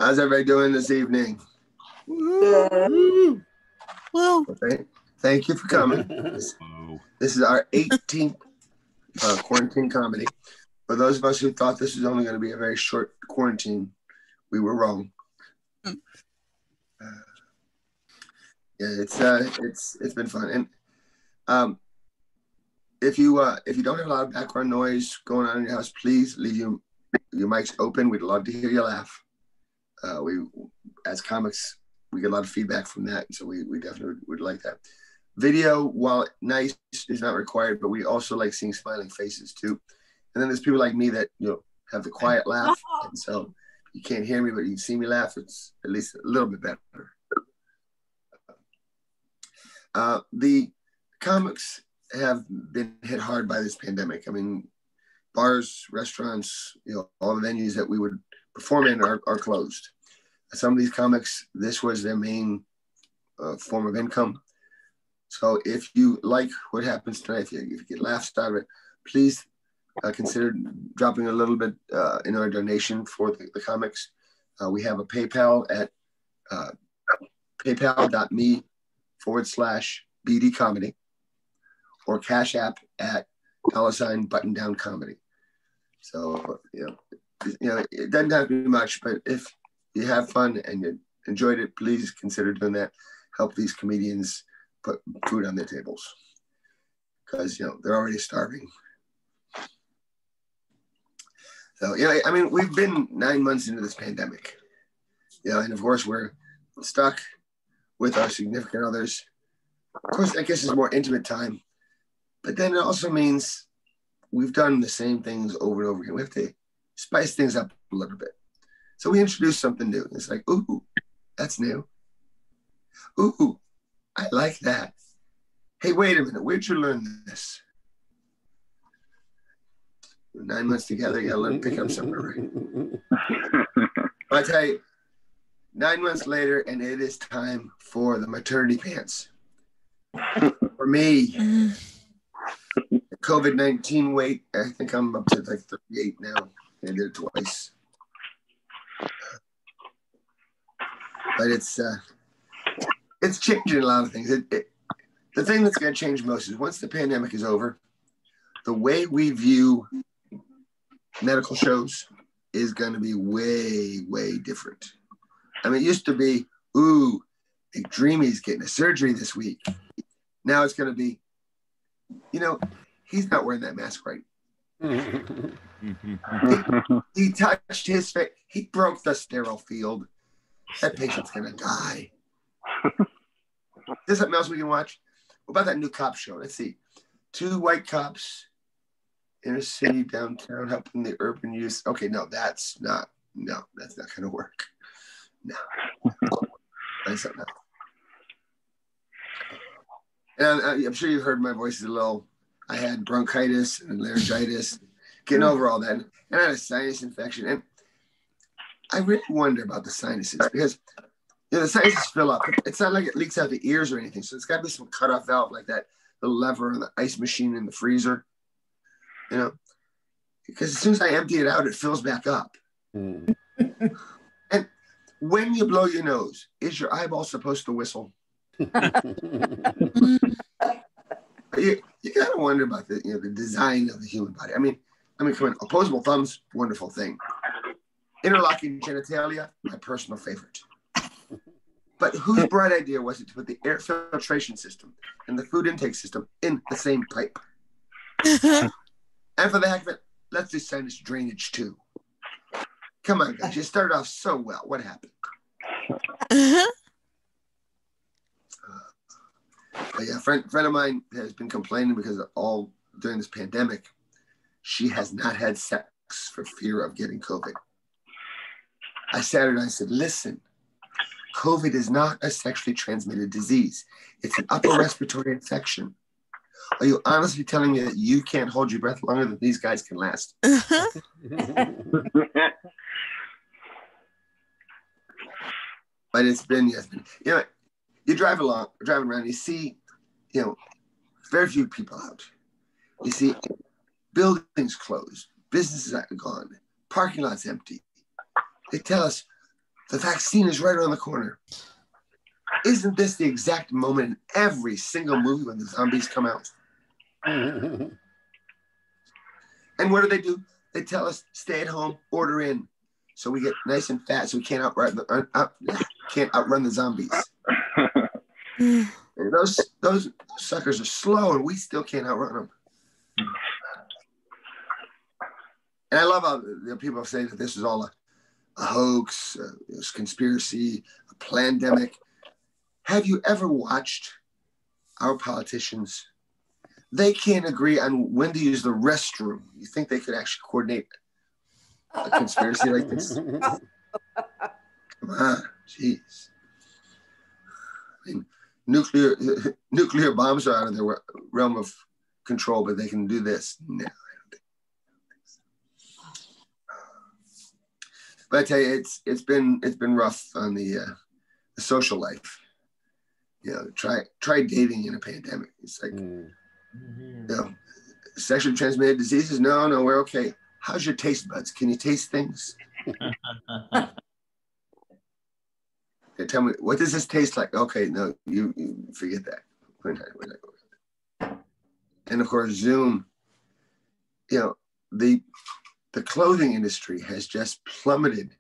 How's everybody doing this evening? Woo. Well, Okay. Thank you for coming. This is our 18th quarantine comedy. For those of us who thought this was only going to be a very short quarantine, we were wrong. It's been fun, and if you don't have a lot of background noise going on in your house, please leave your mics open. We'd love to hear you laugh. We, as comics, we get a lot of feedback from that, so we definitely would like that. Video, while nice, is not required, but we also like seeing smiling faces too. And then there's people like me that have the quiet laugh, and so you can't hear me, but you can see me laugh. It's at least a little bit better. The comics have been hit hard by this pandemic. I mean, bars, restaurants, all the venues that we would perform in are closed. Some of these comics, this was their main form of income. So if you like what happens tonight, if you get laughs out of it, please consider dropping a little bit in our donation for the comics. We have a PayPal at paypal.me/BD Comedy, or Cash App at $button-down comedy. So, it doesn't have to be much, but if you have fun and you enjoyed it, please consider doing that. Help these comedians put food on their tables, because, they're already starving. So, I mean, we've been 9 months into this pandemic, and of course we're stuck with our significant others. Of course, I guess it's more intimate time, but then it also means we've done the same things over and over again. We have to spice things up a little bit. So we introduced something new. It's like, ooh, that's new. Ooh, I like that. Hey, wait a minute. Where'd you learn this? 9 months together, you gotta learn to pick up something, right? I tell you, 9 months later, and it is time for the maternity pants. For me, COVID-19 weight, I think I'm up to like 38 now. I did it twice. But it's changing a lot of things. The thing that's going to change most is once the pandemic is over, the way we view medical shows is going to be way, way different. I mean, it used to be, ooh, McDreamy's getting a surgery this week. Now it's going to be, he's not wearing that mask right. he touched his face. He broke the sterile field. That patient's going to die. There's something else we can watch. What about that new cop show? Let's see. 2 white cops, inner city, downtown, helping the urban youth. Okay, no, that's not going to work. No. That's something else. And I'm sure you've heard my voice is a little, I had bronchitis and laryngitis, getting over all that. And I had a sinus infection. And I really wonder about the sinuses, because the sinuses fill up. It's not like it leaks out the ears or anything. So it's got to be some cutoff valve like that, the lever on the ice machine in the freezer, because as soon as I empty it out, it fills back up. And when you blow your nose, is your eyeball supposed to whistle? You gotta wonder about the design of the human body. I mean, come on, opposable thumbs, wonderful thing. Interlocking genitalia, my personal favorite. But whose bright idea was it to put the air filtration system and the food intake system in the same pipe? And for the heck of it, let's do sinus drainage too. Come on, guys, you started off so well. What happened? But yeah, a friend of mine has been complaining because of all during this pandemic, she has not had sex for fear of getting COVID. I sat her and I said, listen, COVID is not a sexually transmitted disease. It's an upper respiratory infection. Are you honestly telling me that you can't hold your breath longer than these guys can last? But it's been, you drive driving around, you see, very few people out. You see buildings closed, businesses are gone, parking lots empty. They tell us The vaccine is right around the corner. Isn't this the exact moment in every single movie when the zombies come out? And what do? They tell us, stay at home, order in. So we get nice and fat so we can't outrun the zombies. And those suckers are slow and we still can't outrun them. And I love how people say that this is all a hoax, a conspiracy, a pandemic. Have you ever watched our politicians? They can't agree on when to use the restroom. You think they could actually coordinate a conspiracy like this? Come on, jeez. I mean, nuclear bombs are out of their realm of control, but they can do this. No, I don't think so. But I tell you, it's been rough on the social life. You know, try dating in a pandemic. It's like, you know, sexually transmitted diseases. No, we're okay. How's your taste buds? Can you taste things? Tell me, what does this taste like? Okay, no, you forget that. We're not. And of course, Zoom. You know, the clothing industry has just plummeted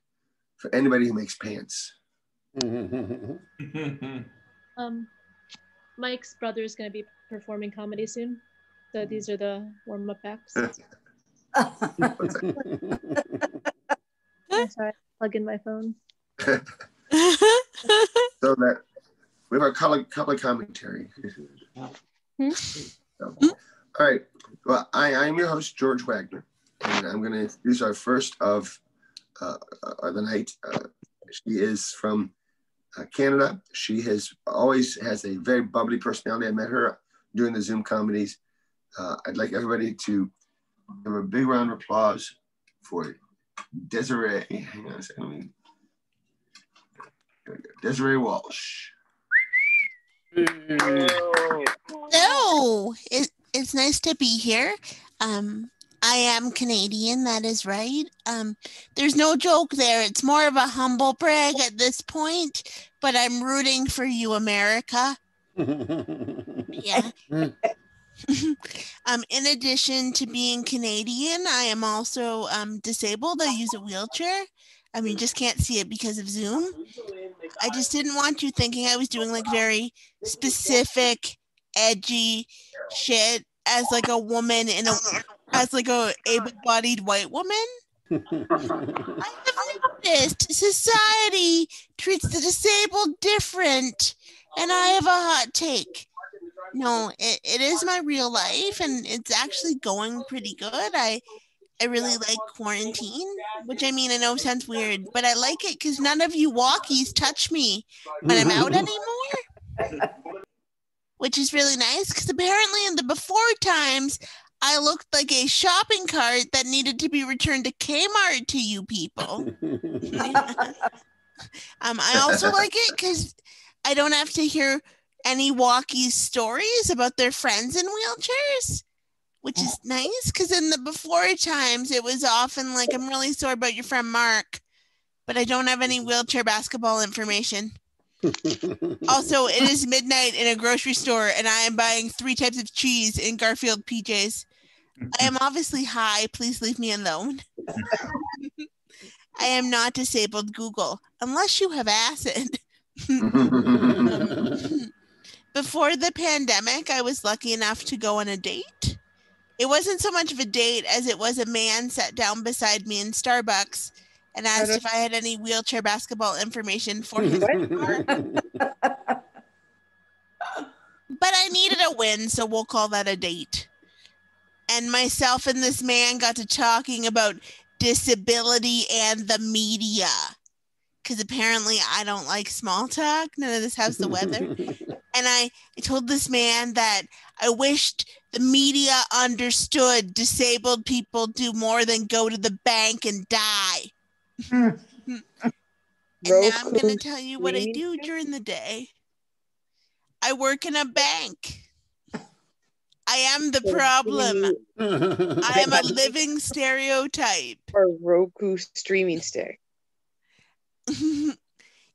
for anybody who makes pants. Mike's brother is going to be performing comedy soon, so these are the warm-up acts. I'm sorry, plug in my phone. So that we have our color commentary. All right. Well, I'm your host, George Wagner, and I'm going to introduce our first of the night. She is from Canada. She always has a very bubbly personality. I met her during the Zoom comedies. I'd like everybody to give a big round of applause for Desirée. Hang on a second. Desirée Walsh. Hello. It's nice to be here. I am Canadian, that is right. There's no joke there. It's more of a humble brag at this point, but I'm rooting for you, America. Yeah. In addition to being Canadian, I am also disabled. I use a wheelchair. You just can't see it because of Zoom. I just didn't want you thinking I was doing like very specific, edgy shit as like a woman as like a able-bodied white woman. I have noticed society treats the disabled different, and I have a hot take. No, it is my real life, and it's actually going pretty good. I really like quarantine, which I know sounds weird, but I like it because none of you walkies touch me when I'm out anymore, which is really nice because apparently in the before times, I looked like a shopping cart that needed to be returned to Kmart to you people. I also like it because I don't have to hear any walkies' stories about their friends in wheelchairs, which is nice because in the before times, it was often like, I'm really sorry about your friend Mark, but I don't have any wheelchair basketball information. Also, it is midnight in a grocery store and I am buying 3 types of cheese in Garfield PJs. I am obviously high. Please leave me alone. I am not disabled, Google, unless you have acid. Before the pandemic, I was lucky enough to go on a date. It wasn't so much of a date as it was a man sat down beside me in Starbucks and asked if I had any wheelchair basketball information for his car. But I needed a win, so we'll call that a date. And myself and this man got to talking about disability and the media. Because apparently I don't like small talk. None of this has the weather. And I told this man that I wished the media understood disabled people do more than go to the bank and die. And now I'm going to tell you what I do during the day. I work in a bank. I am the problem. I am a living stereotype. Or Roku streaming stick.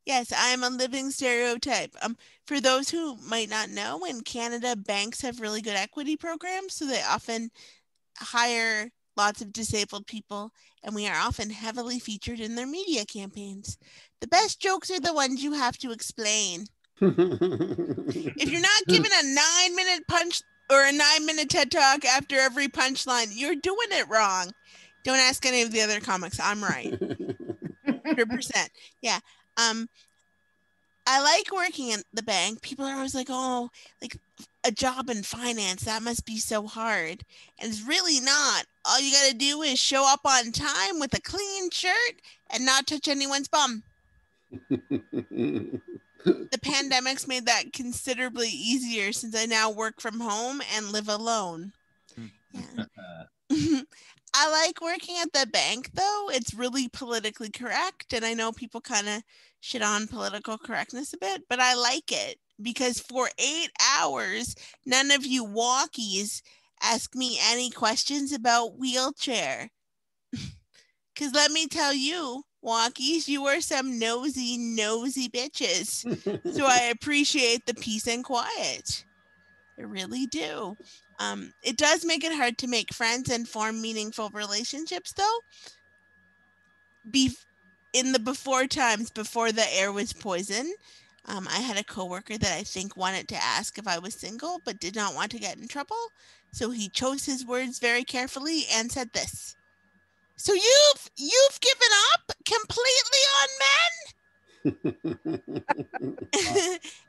Yes, I am a living stereotype. For those who might not know, in Canada, banks have really good equity programs, so they often hire lots of disabled people, and we are often heavily featured in their media campaigns. The best jokes are the ones you have to explain. If you're not given a 9-minute punch or a 9-minute TED Talk after every punchline, you're doing it wrong. Don't ask any of the other comics. I'm right. 100%. Yeah. I like working in the bank. People are always like, oh, like a job in finance, that must be so hard. And it's really not. All you got to do is show up on time with a clean shirt and not touch anyone's bum. The pandemic's made that considerably easier since I now work from home and live alone. Yeah. I like working at the bank, though. It's really politically correct. And I know people kind of shit on political correctness a bit, but I like it because for 8 hours, none of you walkies ask me any questions about wheelchair. Because let me tell you, walkies, you are some nosy bitches. So I appreciate the peace and quiet. I really do. It does make it hard to make friends and form meaningful relationships, though. In the before times, before the air was poison, I had a coworker that I think wanted to ask if I was single, but did not want to get in trouble. So he chose his words very carefully and said this. So you've given up completely on men?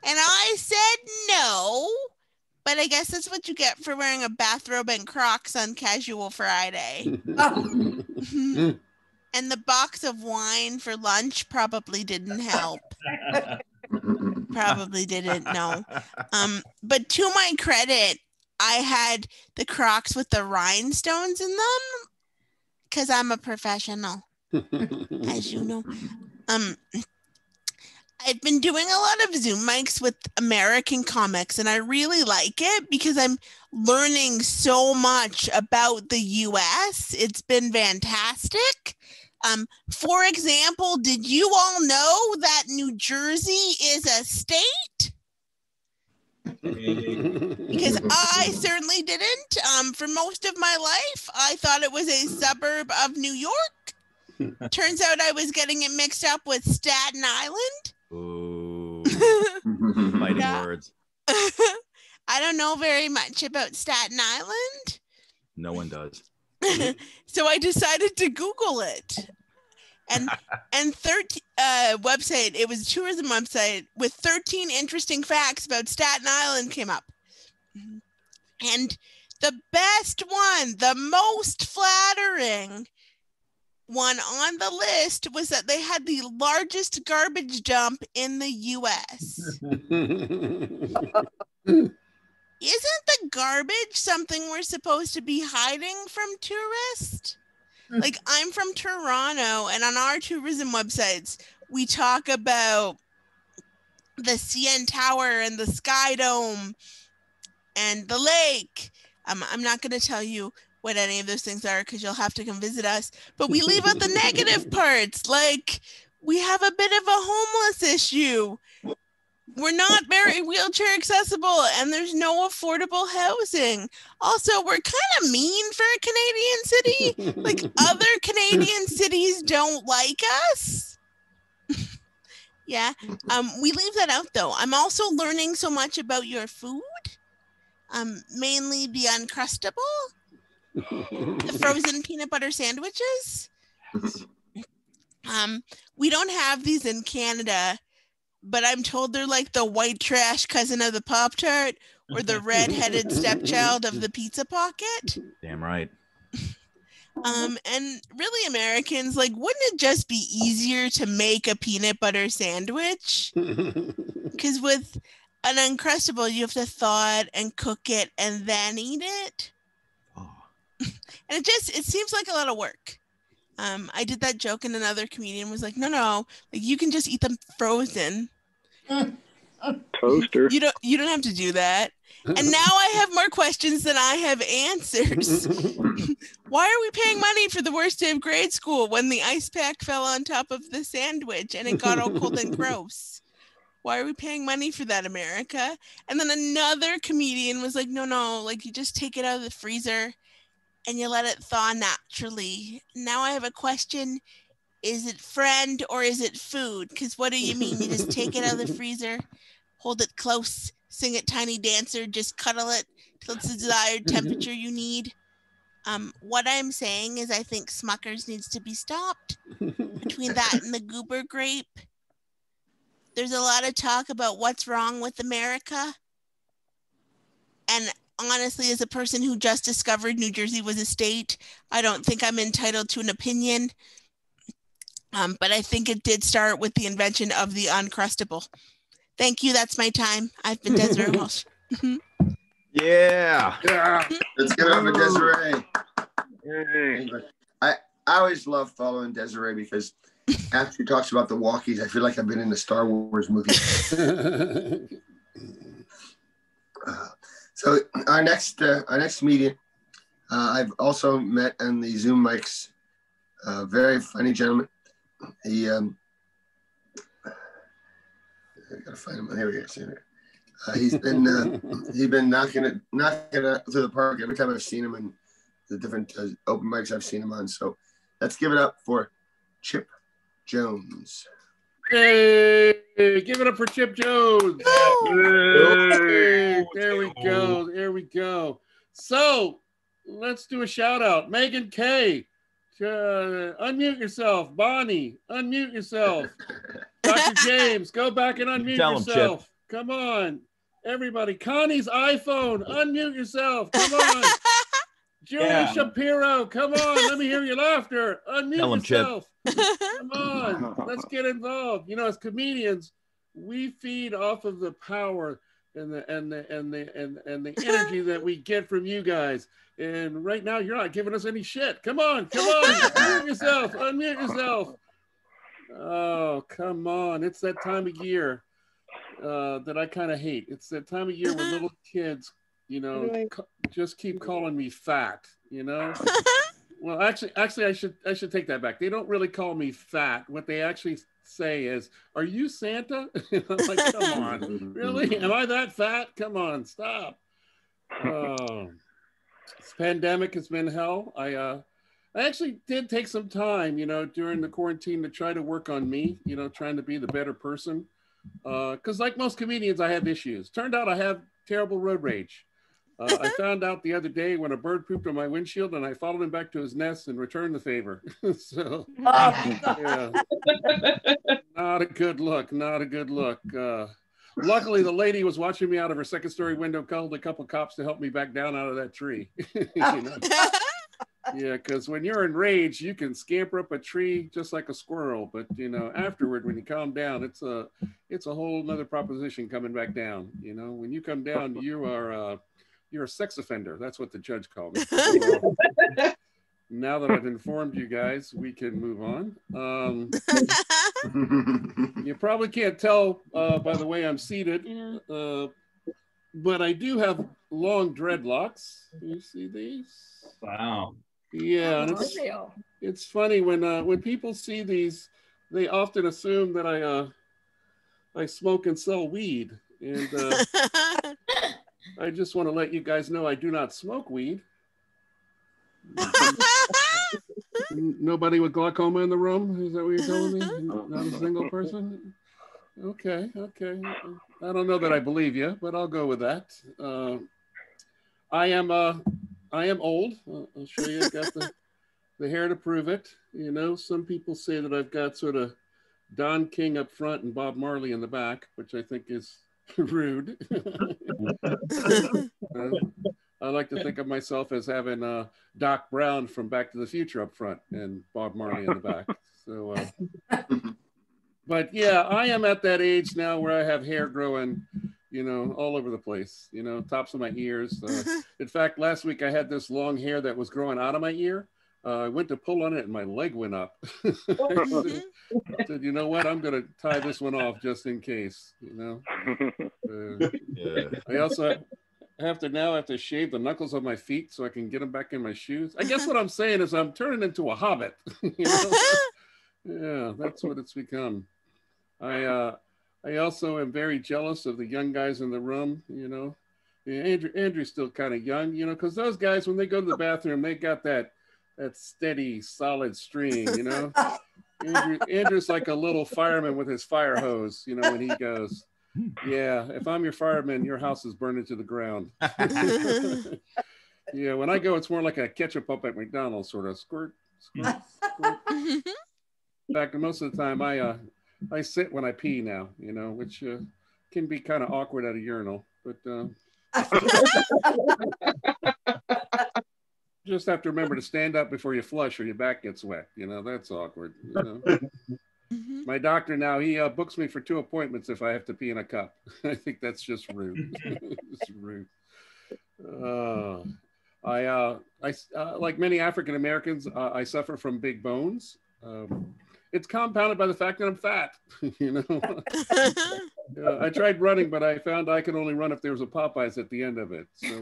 And I said no. But I guess that's what you get for wearing a bathrobe and Crocs on Casual Friday. And the box of wine for lunch probably didn't help. Probably didn't, no. But to my credit, I had the Crocs with the rhinestones in them because I'm a professional, as you know. I've been doing a lot of Zoom mics with American comics, and I really like it because I'm learning so much about the US. It's been fantastic. For example, did you all know that New Jersey is a state? Because I certainly didn't. For most of my life, I thought it was a suburb of New York. Turns out I was getting it mixed up with Staten Island. Ooh. Fighting words. I don't know very much about Staten Island. No one does. So I decided to Google it. And 13 website, it was a tourism website with 13 interesting facts about Staten Island came up. And the best one, the most flattering one on the list was that they had the largest garbage dump in the US. Isn't the garbage something we're supposed to be hiding from tourists? Like, I'm from Toronto, and on our tourism websites, we talk about the CN Tower and the Sky Dome and the lake. I'm not going to tell you what any of those things are because you'll have to come visit us. But we leave out the negative parts. Like, we have a bit of a homeless issue. We're not very wheelchair accessible, and there's no affordable housing. Also, we're kind of mean for a Canadian city. Like, other Canadian cities don't like us. Yeah. We leave that out, though. I'm also learning so much about your food. Mainly the Uncrustable. The frozen peanut butter sandwiches. We don't have these in Canada, but I'm told they're like the white trash cousin of the Pop-Tart or the red-headed stepchild of the Pizza Pocket. Damn right. And really, Americans, like, wouldn't it just be easier to make a peanut butter sandwich? Because with an Uncrustable, you have to thaw it and cook it and then eat it. Oh. And it seems like a lot of work. I did that joke and another comedian was like, no, like, you can just eat them frozen. Toaster. You don't have to do that. And now I have more questions than I have answers. Why are we paying money for the worst day of grade school when the ice pack fell on top of the sandwich and it got all cold and gross? Why are we paying money for that, America? And then another comedian was like, no, like you just take it out of the freezer and you let it thaw naturally. Now I have a question. Is it friend or is it food? Because what do you mean? You just take it out of the freezer, hold it close, sing it tiny dancer, just cuddle it till it's the desired temperature you need. What I'm saying is I think Smucker's needs to be stopped. Between that and the goober grape, there's a lot of talk about what's wrong with America. And honestly, as a person who just discovered New Jersey was a state, I don't think I'm entitled to an opinion. But I think it did start with the invention of the Uncrustable. Thank you. That's my time. I've been Desirée Walsh. Yeah. Let's give it up for Desirée. I always love following Desirée because after she talks about the walkies, I feel like I've been in the Star Wars movie. So our next meeting, I've also met on the Zoom mics. Very funny gentleman. He I gotta find him. Here he is. He's been knocking it through the park every time I've seen him in the different open mics I've seen him on. So let's give it up for Chipp Jones. Hey, give it up for Chipp Jones. Hey, there we go. There we go. So let's do a shout out. Megan K. Unmute yourself. Bonnie, unmute yourself. Dr. James, go back and unmute yourself. Come on. Everybody. Connie's iPhone, unmute yourself. Come on. Julie Shapiro, come on. Let me hear your laughter. Unmute yourself. Come on. Let's get involved. You know, as comedians, we feed off of the power and the energy that we get from you guys. And right now, you're not giving us any shit. Come on. Unmute yourself. Unmute yourself. Oh, come on. It's that time of year that I kind of hate. It's that time of year where little kids, you know, just keep calling me fat, you know? Well, actually, I should take that back. They don't really call me fat. What they actually say is, "Are you Santa?" I'm like, come on. Really? Am I that fat? Come on, stop. Oh. This pandemic has been hell. I actually did take some time, you know, during the quarantine to try to work on me, you know, trying to be the better person. Because like most comedians, I have issues. Turned out I have terrible road rage. I found out the other day when a bird pooped on my windshield and I followed him back to his nest and returned the favor. So, yeah, not a good look, not a good look. Luckily, the lady was watching me out of her second story window, called a couple cops to help me back down out of that tree. You know? Yeah, because when you're enraged, you can scamper up a tree just like a squirrel. But, you know, afterward, when you calm down, it's a whole nother proposition coming back down. You know, when you come down, you're a sex offender. That's what the judge called me. So, now that I've informed you guys, we can move on. You probably can't tell by the way I'm seated, but I do have long dreadlocks. You see these? Wow. Yeah, and it's funny when people see these, they often assume that I smoke and sell weed, and I just want to let you guys know I do not smoke weed. Nobody with glaucoma in the room? Is that what you're telling me? Not a single person? Okay. I don't know that I believe you, but I'll go with that. I am old. I'll show you. I've got the hair to prove it. You know, some people say that I've got sort of Don King up front and Bob Marley in the back, which I think is rude. I like to think of myself as having Doc Brown from Back to the Future up front and Bob Marley in the back. So, but yeah, I am at that age now where I have hair growing, you know, all over the place, you know, tops of my ears. In fact, last week I had this long hair that was growing out of my ear. I went to pull on it and my leg went up. I said, you know what? I'm going to tie this one off just in case, you know. have to shave the knuckles of my feet so I can get them back in my shoes. I guess what I'm saying is I'm turning into a hobbit. You know? Yeah, that's what it's become. I also am very jealous of the young guys in the room, you know. Yeah, Andrew's still kind of young, you know, because those guys, when they go to the bathroom, they got that steady, solid stream, you know. Andrew's like a little fireman with his fire hose, you know, when he goes, yeah, if I'm your fireman, your house is burning to the ground. Yeah, when I go, it's more like a ketchup up at McDonald's, sort of squirt, squirt, squirt. In fact, most of the time I sit when I pee now, you know, which can be kind of awkward at a urinal, but just have to remember to stand up before you flush or your back gets wet. You know, that's awkward. You know? My doctor now, he books me for 2 appointments if I have to pee in a cup. I think that's just rude. It's rude. I like many African Americans, I suffer from big bones. It's compounded by the fact that I'm fat. You know, I tried running, but I found I could only run if there was a Popeyes at the end of it. So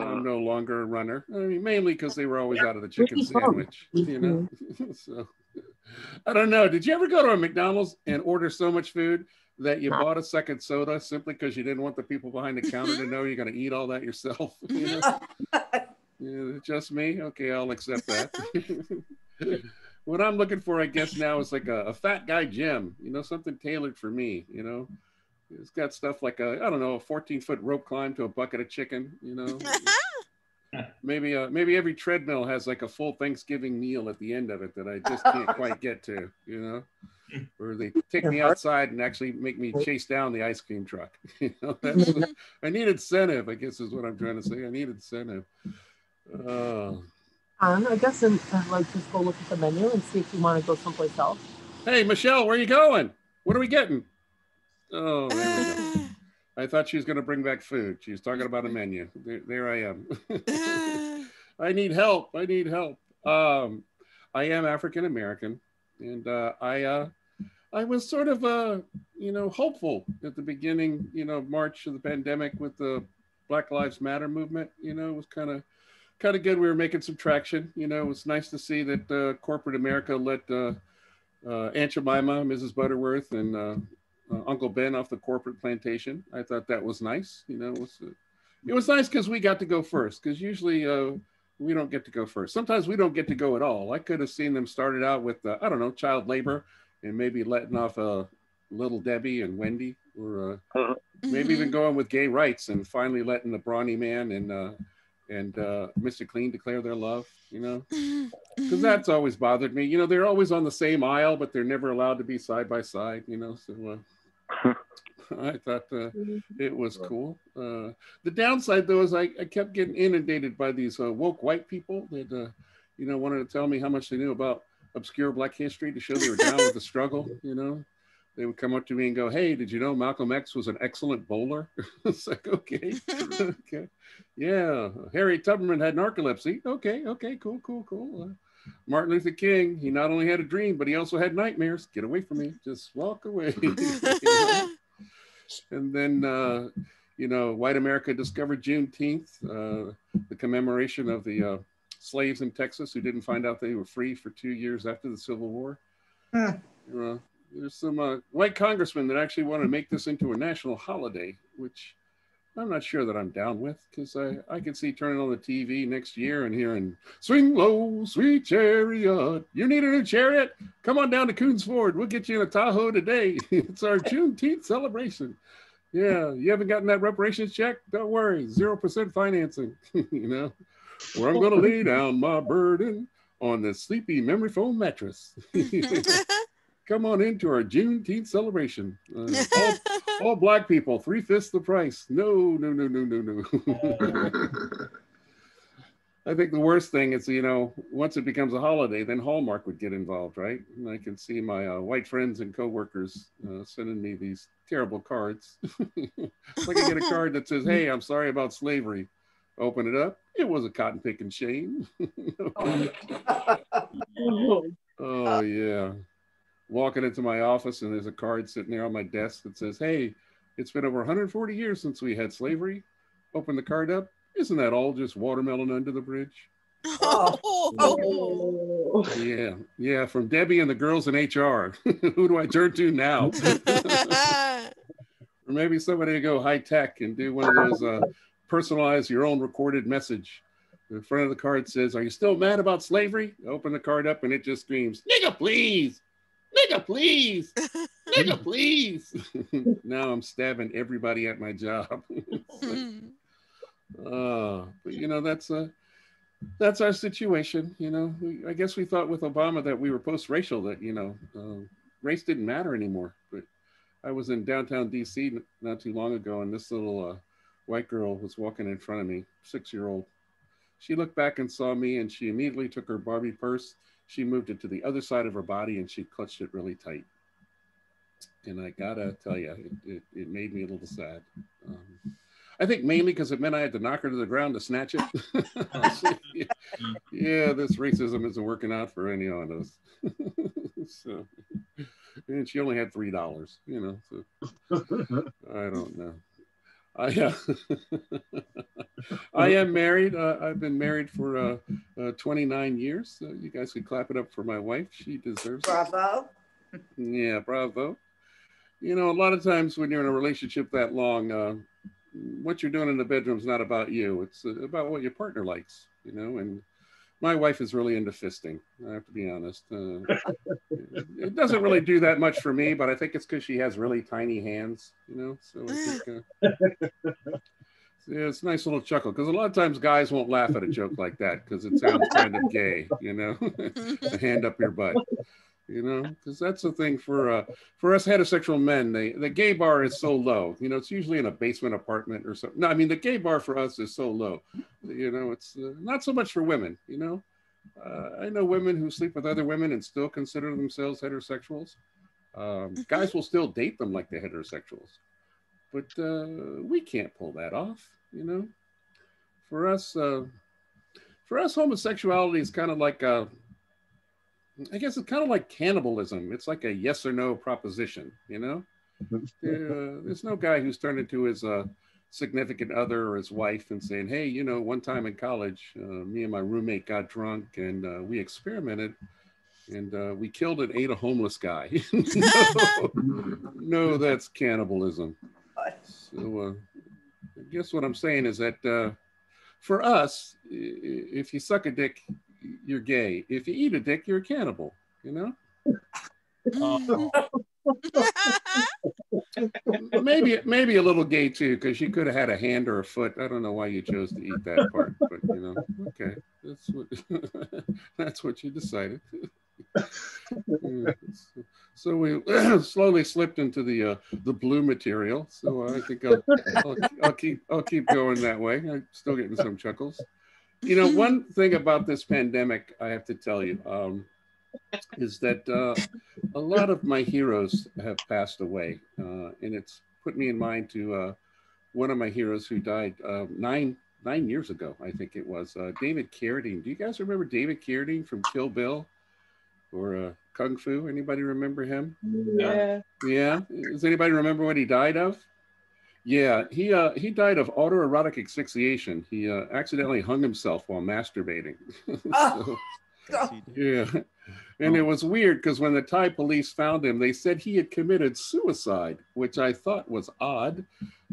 I'm no longer a runner. I mean, mainly because they were always out of the chicken sandwich. You know, so I don't know. Did you ever go to a McDonald's and order so much food that you bought a second soda simply because you didn't want the people behind the counter to know you're going to eat all that yourself? You know? Yeah, just me? Okay, I'll accept that. What I'm looking for, I guess, now is like a fat guy gym, you know, something tailored for me, you know. It's got stuff like I don't know, a 14-foot rope climb to a bucket of chicken, you know. Maybe every treadmill has like a full Thanksgiving meal at the end of it that I just can't quite get to, you know. Or they take me outside and actually make me chase down the ice cream truck. You know, I need incentive, I guess is what I'm trying to say. I need incentive. I guess like just go look at the menu and see if you want to go someplace else. Hey, Michelle, where are you going? What are we getting? Oh, there we go. I thought she was going to bring back food. She was talking about a menu. There I am. I need help. I need help. I am African American, and I was sort of you know, hopeful at the beginning, you know, March of the pandemic with the Black Lives Matter movement. You know, it was kind of good. We were making some traction. You know, it was nice to see that corporate America let Aunt Jemima, Mrs. Butterworth, and Uncle Ben off the corporate plantation. I thought that was nice. You know, it was nice because we got to go first. Because usually we don't get to go first. Sometimes we don't get to go at all. I could have seen them started out with I don't know, child labor, and maybe letting off Little Debbie and Wendy, or maybe even going with gay rights and finally letting the brawny man and Mr. Clean declare their love, you know, because that's always bothered me. You know, they're always on the same aisle, but they're never allowed to be side by side, you know. So I thought it was cool. The downside, though, is I kept getting inundated by these woke white people that, you know, wanted to tell me how much they knew about obscure Black history to show they were down with the struggle, you know. They would come up to me and go, "Hey, did you know Malcolm X was an excellent bowler?" It's like, okay, okay, yeah. Harriet Tubman had narcolepsy. Okay, cool. Martin Luther King, he not only had a dream, but he also had nightmares. Get away from me. Just walk away. You know? And then, you know, white America discovered Juneteenth, the commemoration of the slaves in Texas who didn't find out they were free for 2 years after the Civil War. There's some white congressmen that actually want to make this into a national holiday, which I'm not sure that I'm down with, because I can see turning on the TV next year and hearing, "Swing low, sweet chariot. You need a new chariot? Come on down to Coons Ford. We'll get you in a Tahoe today. It's our Juneteenth celebration. Yeah, you haven't gotten that reparations check? Don't worry, 0% financing." You know, where I'm going to lay down my burden on the sleepy memory foam mattress. Come on into our Juneteenth celebration. All Black people, 3/5 the price. No. I think the worst thing is, you know, once it becomes a holiday, then Hallmark would get involved, right? And I can see my white friends and coworkers sending me these terrible cards. Like I get a card that says, "Hey, I'm sorry about slavery." Open it up. It was a cotton picking shame. Oh, yeah. Walking into my office and there's a card sitting there on my desk that says, "Hey, It's been over 140 years since we had slavery. Open the card up. Isn't that all just watermelon under the bridge? Oh. Yeah, from Debbie and the girls in HR. Who do I turn to now? Or maybe somebody to go high tech and do one of those personalize your own recorded message. The front of the card says, "Are you still mad about slavery?" Open the card up and it just screams, "Nigga, please! Nigga, please! Nigga, please!" Now I'm stabbing everybody at my job. But you know, that's our situation. You know, I guess we thought with Obama that we were post-racial, that, you know, race didn't matter anymore. But I was in downtown DC not too long ago, and this little white girl was walking in front of me, 6-year-old. She looked back and saw me, and she immediately took her Barbie purse. She moved it to the other side of her body, and she clutched it really tight. And I gotta tell you, it made me a little sad. I think mainly because it meant I had to knock her to the ground to snatch it. Yeah, this racism isn't working out for any of us. So, and she only had $3, you know. So I don't know. I am married. I've been married for 29 years. You guys could clap it up for my wife. She deserves it. Bravo. Yeah, bravo. You know, a lot of times when you're in a relationship that long, what you're doing in the bedroom is not about you. It's about what your partner likes, you know. And my wife is really into fisting. I have to be honest. It doesn't really do that much for me, but I think it's because she has really tiny hands, you know. So I think, yeah, it's a nice little chuckle, because a lot of times guys won't laugh at a joke like that because it sounds kind of gay, you know. A hand up your butt, you know, because that's the thing for us heterosexual men. The gay bar is so low, you know. It's usually in a basement apartment or something. No, I mean, the gay bar for us is so low, you know. It's not so much for women, you know. I know women who sleep with other women and still consider themselves heterosexuals. Guys will still date them like they're heterosexuals, but we can't pull that off, you know. For us, homosexuality is kind of like I guess it's kind of like cannibalism. It's like a yes or no proposition, you know. There's no guy who's turned into his significant other or his wife and saying, "Hey, you know, one time in college, me and my roommate got drunk and we experimented and we killed and ate a homeless guy." No, that's cannibalism. So I guess what I'm saying is that for us, if you suck a dick, you're gay. If you eat a dick, you're a cannibal, you know? Maybe a little gay too, because you could have had a hand or a foot. I don't know why you chose to eat that part, but you know, okay, that's what you decided. So we slowly slipped into the blue material. So I think I'll keep going that way. I'm still getting some chuckles. You know, one thing about this pandemic, I have to tell you, is that a lot of my heroes have passed away, and it's put me in mind to one of my heroes who died 9 years ago, I think it was, David Carradine. Do you guys remember David Carradine from Kill Bill or Kung Fu? Anybody remember him? Yeah. Yeah. Does anybody remember what he died of? Yeah, he died of autoerotic asphyxiation. He accidentally hung himself while masturbating. So, yeah, and it was weird because when the Thai police found him, they said he had committed suicide, which I thought was odd,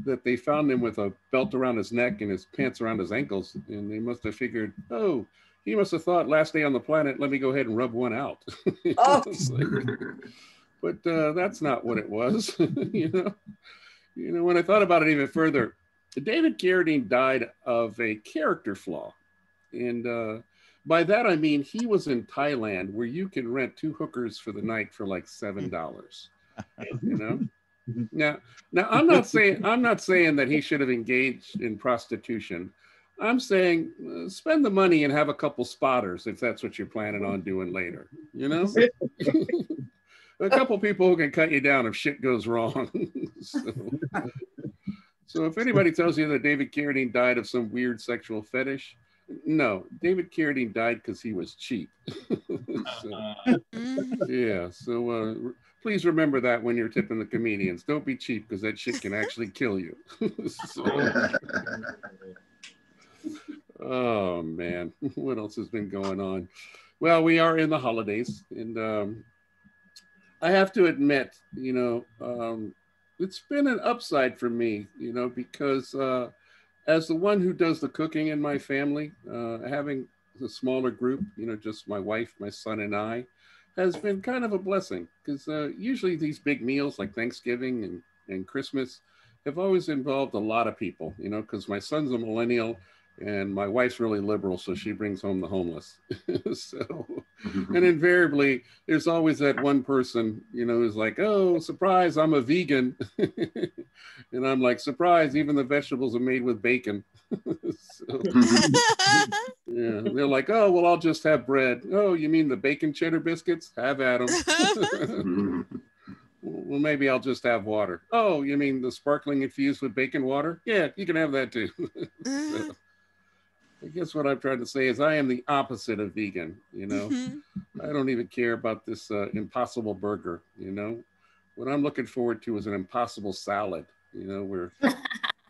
that they found him with a belt around his neck and his pants around his ankles, and they must have figured, oh, he must have thought last day on the planet, let me go ahead and rub one out. But that's not what it was, you know. You know, when I thought about it even further, David Carradine died of a character flaw. And by that, I mean, he was in Thailand where you can rent 2 hookers for the night for like $7, you know? Now I'm not saying that he should have engaged in prostitution. I'm saying spend the money and have a couple spotters if that's what you're planning on doing later, you know? A couple people who can cut you down if shit goes wrong. So if anybody tells you that David Carradine died of some weird sexual fetish, no, David Carradine died because he was cheap. So, yeah, so please remember that when you're tipping the comedians. Don't be cheap because that shit can actually kill you. Oh man, what else has been going on? Well, we are in the holidays, and I have to admit, it's been an upside for me, because as the one who does the cooking in my family, having a smaller group, just my wife, my son, and I, has been kind of a blessing because usually these big meals like Thanksgiving and Christmas have always involved a lot of people, because my son's a millennial and my wife's really liberal, so she brings home the homeless. And invariably, there's always that one person, who's like, oh, surprise, I'm a vegan. And I'm like, surprise, even the vegetables are made with bacon. Yeah, they're like, oh, well, I'll just have bread. Oh, you mean the bacon cheddar biscuits? Have at them. Well, maybe I'll just have water. Oh, you mean the sparkling infused with bacon water? Yeah, you can have that too. So, I guess what I'm trying to say is I am the opposite of vegan, I don't even care about this impossible burger, What I'm looking forward to is an impossible salad, where the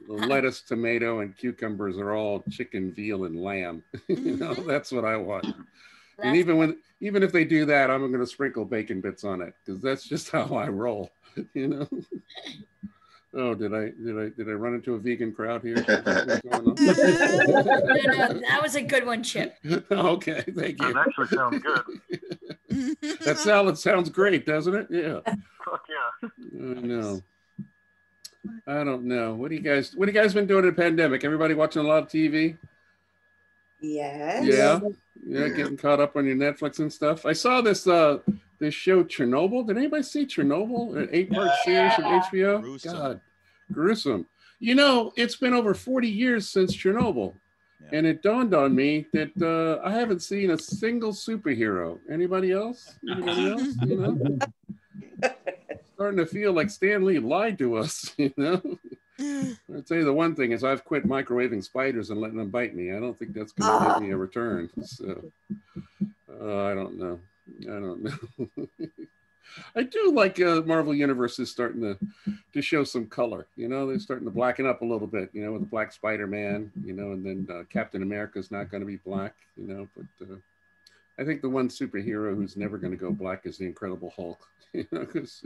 lettuce, tomato, and cucumbers are all chicken, veal, and lamb. That's what I want. And even if they do that, I'm going to sprinkle bacon bits on it because that's just how I roll, Oh, did I run into a vegan crowd here? What's going on? No, that was a good one, Chipp. Okay, thank you. That actually sounds good. That salad sounds great, doesn't it? Yeah. Fuck yeah. I know. I don't know. What do you guys been doing in the pandemic? Everybody watching a lot of TV? Yes. Yeah, getting caught up on your Netflix and stuff. I saw this this show Chernobyl. Did anybody see Chernobyl? An 8-part series on HBO? Gruesome. God, gruesome. It's been over 40 years since Chernobyl. Yeah. And it dawned on me that I haven't seen a single superhero. Anybody else? Starting to feel like Stan Lee lied to us, I'll tell you the one thing is I've quit microwaving spiders and letting them bite me. I don't think that's going to give me a return. So I don't know. I do like Marvel Universe is starting to show some color. They're starting to blacken up a little bit. With the Black Spider-Man. And then Captain America's not going to be black. But I think the one superhero who's never going to go black is the Incredible Hulk. Because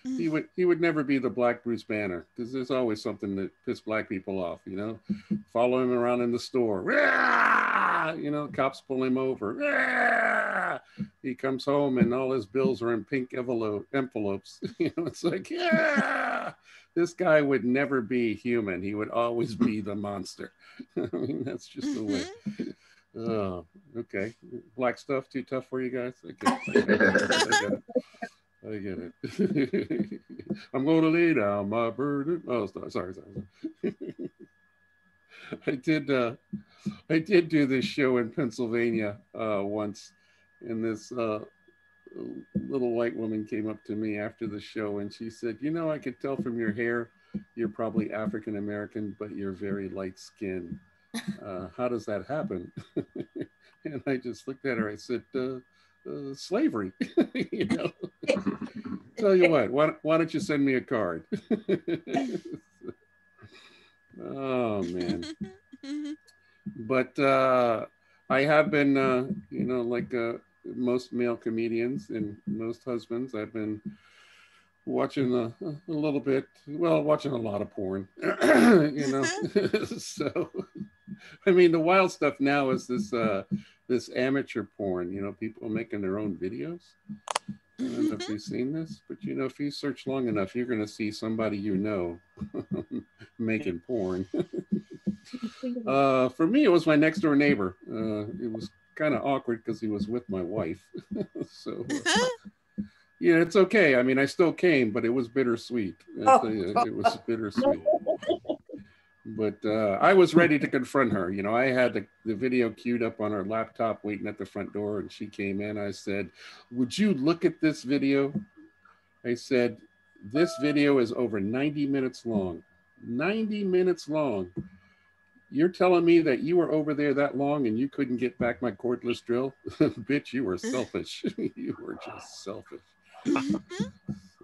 he would never be the Black Bruce Banner. Because there's always something that pissed black people off. Follow him around in the store. Cops pull him over. He comes home and all his bills are in pink envelopes. It's like, this guy would never be human. He would always be the monster. That's just the way. Oh, okay. Black stuff too tough for you guys? I get it. I'm going to lay down my burden. Oh, sorry. I did do this show in Pennsylvania once, and this little white woman came up to me after the show and she said, I could tell from your hair you're probably African American, but you're very light skinned. How does that happen? And I just looked at her. I said, slavery. Tell you what, why don't you send me a card? Oh man. But I have been like most male comedians and most husbands, I've been watching a little bit, watching a lot of porn. So I mean the wild stuff now is this amateur porn, people making their own videos. I don't know if you've seen this, but if you search long enough, you're going to see somebody making porn. For me, it was my next door neighbor. It was kind of awkward because he was with my wife. So, yeah, it's okay. I mean, I still came, but it was bittersweet. It was bittersweet. But I was ready to confront her. I had the video queued up on her laptop waiting at the front door, and she came in. I said, would you look at this video? I said, this video is over 90 minutes long. 90 minutes long. You're telling me that you were over there that long and you couldn't get back my cordless drill? Bitch, you were selfish. You were just selfish.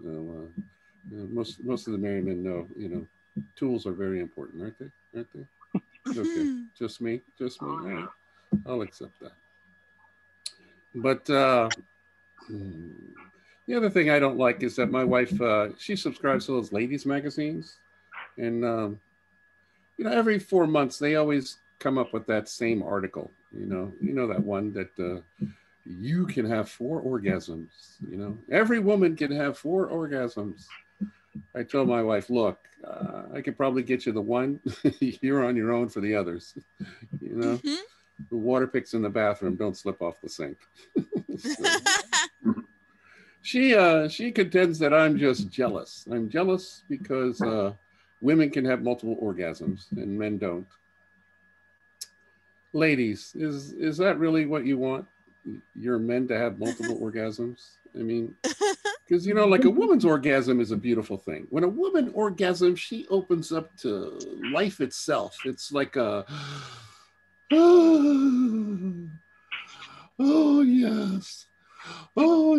Most of the married men know, tools are very important, aren't they? Okay, just me. All right, I'll accept that. But the other thing I don't like is that my wife, she subscribes to those ladies magazines, and every 4 months they always come up with that same article. That one that you can have 4 orgasms. Every woman can have 4 orgasms. I told my wife, look, I could probably get you the one. You're on your own for the others. The water picks in the bathroom. Don't slip off the sink. She contends that I'm just jealous. I'm jealous because women can have multiple orgasms and men don't. Ladies, is that really what you want? Your men to have multiple orgasms? I mean, because like a woman's orgasm is a beautiful thing. When a woman orgasms, she opens up to life itself. It's like a oh yes, male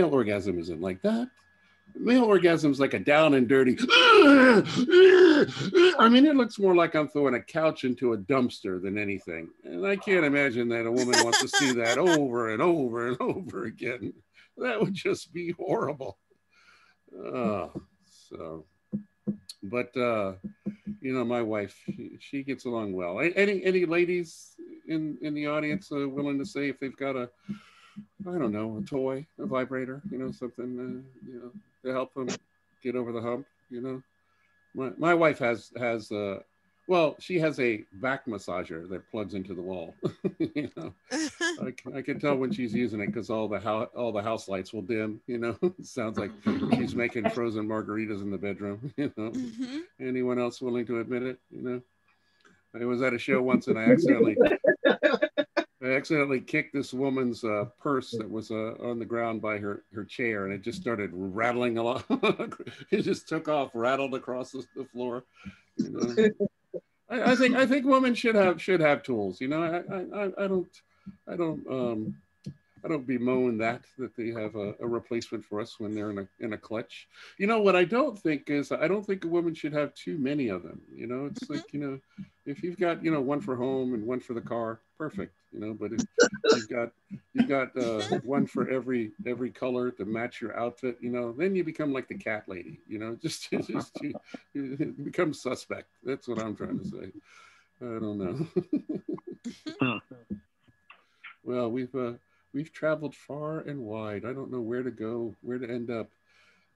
orgasm isn't like that. Male orgasm is like a down and dirty. I mean, it looks more like I'm throwing a couch into a dumpster than anything. And I can't imagine that a woman wants to see that over and over and over again. That would just be horrible. But my wife, she gets along well. Any ladies in the audience willing to say if they've got a toy, a vibrator, something, to help them get over the hump, My wife has she has a back massager that plugs into the wall. I can tell when she's using it because all the house lights will dim. It sounds like she's making frozen margaritas in the bedroom. Anyone else willing to admit it? I was at a show once and I accidentally kicked this woman's purse that was on the ground by her chair, and it just started rattling along. It just took off, rattled across the floor. I think women should have tools. I don't bemoan that they have a replacement for us when they're in a clutch. What I don't think is I don't think a woman should have too many of them. It's like if you've got one for home and one for the car, perfect. But if you've got one for every color to match your outfit, then you become like the cat lady. Just you become suspect. That's what I'm trying to say. I don't know. Well, we've traveled far and wide. I don't know where to go, where to end up.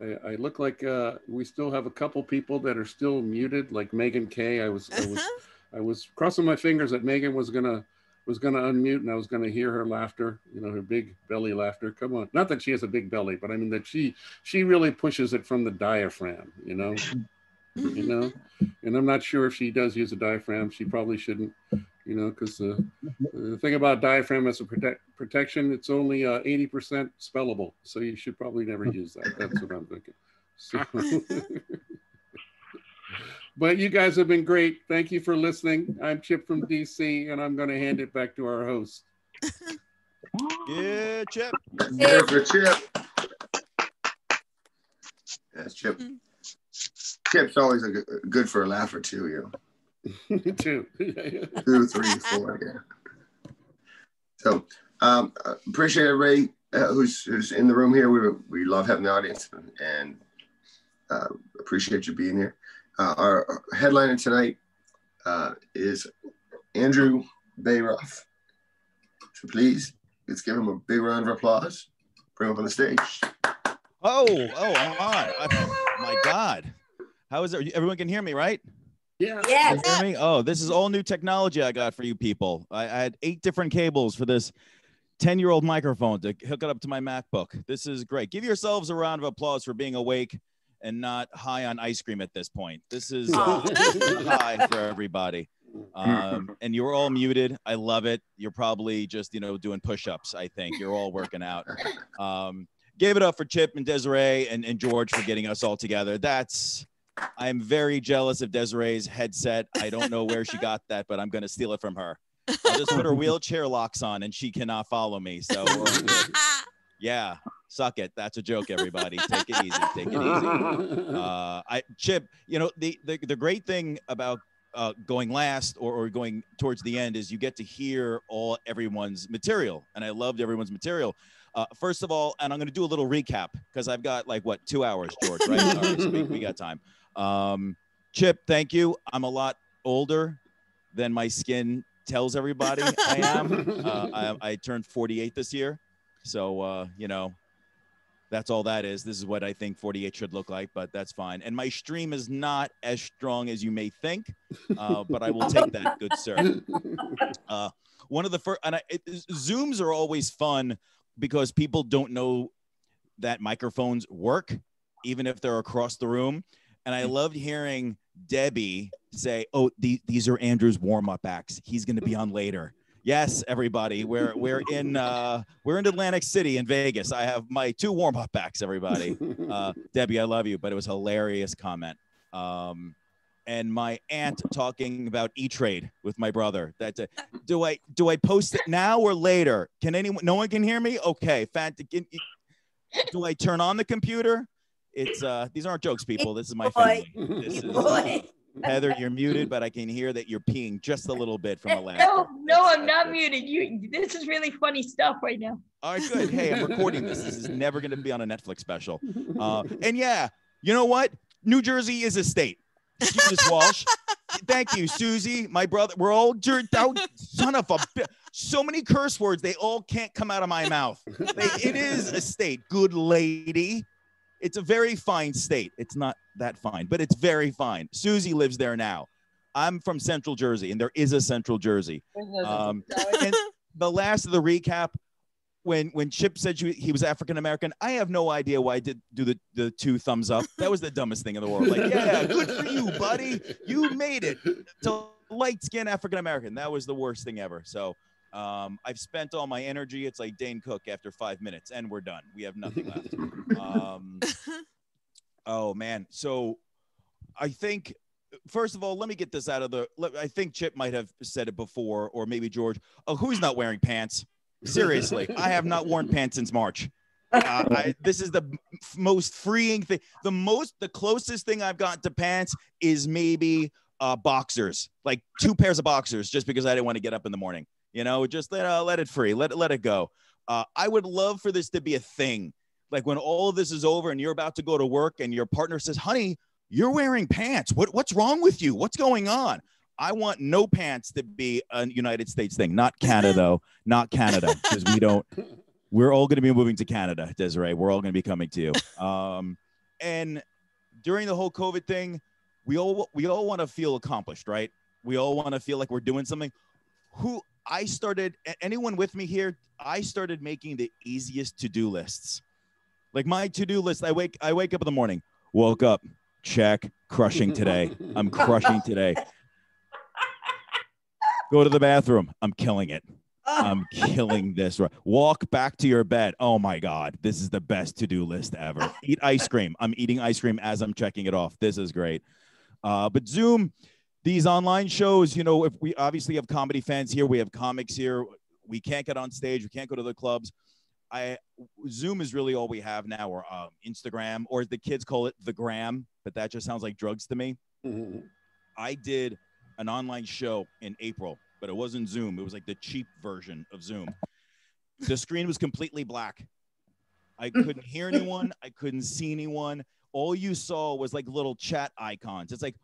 I look like we still have a couple people that are still muted, like Megan K. I was crossing my fingers that Megan was gonna unmute and I was gonna hear her laughter, her big belly laughter. Come on, not that she has a big belly, but I mean that she really pushes it from the diaphragm, and I'm not sure if she does use a diaphragm. She probably shouldn't, because the thing about diaphragm as a protection, it's only 80% spellable. So you should probably never use that. That's what I'm thinking. So, but you guys have been great. Thank you for listening. I'm Chip from DC, and I'm going to hand it back to our host. Yeah, Chip. Yeah, for Chip. That's Chip. Chip's always good for a laugh or two, 2, 2, 3, 4, yeah. So appreciate everybody who's in the room here. We love having the audience and appreciate you being here. Our headliner tonight is Andrew Bayroff. So please, let's give him a big round of applause. Bring him up on the stage. Oh, I'm on. My God. How is it? Everyone can hear me, right? Yeah. Yes. Can you hear me? Oh, this is all new technology I got for you people. I had 8 different cables for this 10-year-old microphone to hook it up to my MacBook. This is great. Give yourselves a round of applause for being awake and not high on ice cream at this point. This is high for everybody. And you're all muted. I love it. You're probably just, doing push-ups, I think. You're all working out. Gave it up for Chip and Desiree and George for getting us all together. That's I'm very jealous of Desiree's headset. I don't know where she got that, but I'm going to steal it from her. I'll just put her wheelchair locks on and she cannot follow me. So we're all good. Yeah, suck it. That's a joke, everybody. Take it easy. Take it easy. Chipp, you know, the great thing about going last or going towards the end is you get to hear everyone's material. And I loved everyone's material. First of all, and I'm going to do a little recap because I've got 2 hours, George, right? All right, so we got time. Chipp, thank you. I'm a lot older than my skin tells everybody I am. I turned 48 this year. So, you know, that's all that is. This is what I think 48 should look like, but that's fine. And my stream is not as strong as you may think, but I will take that, good sir. One of the first, and Zooms are always fun because people don't know that microphones work, even if they're across the room. And I loved hearing Debbie say, "Oh, these are Andrew's warm-up acts. He's going to be on later." Yes, everybody, we're in Atlantic City in Vegas. I have my 2 warm-up acts, everybody. Debbie, I love you, but it was a hilarious comment. And my aunt talking about E-Trade with my brother. That do I post it now or later? Can anyone? No one can hear me. Okay, do I turn on the computer? It's these aren't jokes, people. This is my family. This is Heather. You're muted, but I can hear that you're peeing just a little bit from a laugh. No, I'm not muted. This is really funny stuff right now. All right, good. Hey, I'm recording this. This is never going to be on a Netflix special. And yeah, you know what? New Jersey is a state. Jesus Walsh. Thank you, Susie, my brother. We're all out. Son of a bitch. So many curse words. They all can't come out of my mouth. It is a state. Good lady. It's a very fine state. It's not that fine, but it's very fine. Susie lives there now. I'm from Central Jersey, and there is a Central Jersey. And the last of the recap, when Chipp said he was African American, I have no idea why I did do the 2 thumbs up. That was the dumbest thing in the world. Like, yeah, good for you, buddy. You made it to light skin African American. That was the worst thing ever. So I've spent all my energy. It's like Dane Cook after 5 minutes, and we're done. We have nothing left. Oh man. So I think, first of all, let me get this out of I think Chipp might have said it before, or maybe George. Oh, who's not wearing pants? Seriously, I have not worn pants since March. This is the most freeing thing. The closest thing I've gotten to pants is maybe boxers, like 2 pairs of boxers, just because I didn't want to get up in the morning. You know, just let it free, let it go. I would love for this to be a thing. Like when all of this is over and you're about to go to work and your partner says, "Honey, you're wearing pants. What's wrong with you? What's going on?" I want no pants to be a United States thing, not Canada, though. Not Canada, because we're all going to be moving to Canada, Desiree. We're all going to be coming to you. And during the whole COVID thing, we all want to feel accomplished, right? We all want to feel like we're doing something. Anyone with me here, I started making the easiest to-do lists. Like my to-do list, I wake up in the morning, woke up, check, crushing today. I'm crushing today. Go to the bathroom. I'm killing it. I'm killing this. Walk back to your bed. Oh my God. This is the best to-do list ever. Eat ice cream. I'm eating ice cream as I'm checking it off. This is great. But Zoom, these online shows, you know, if we obviously have comedy fans here, we have comics here. We can't get on stage. We can't go to the clubs. Zoom is really all we have now, or Instagram, or the kids call it the gram, but that just sounds like drugs to me. Mm-hmm. I did an online show in April, but it wasn't Zoom. It was like the cheap version of Zoom. The screen was completely black. I couldn't hear anyone. I couldn't see anyone. All you saw was like little chat icons. It's like,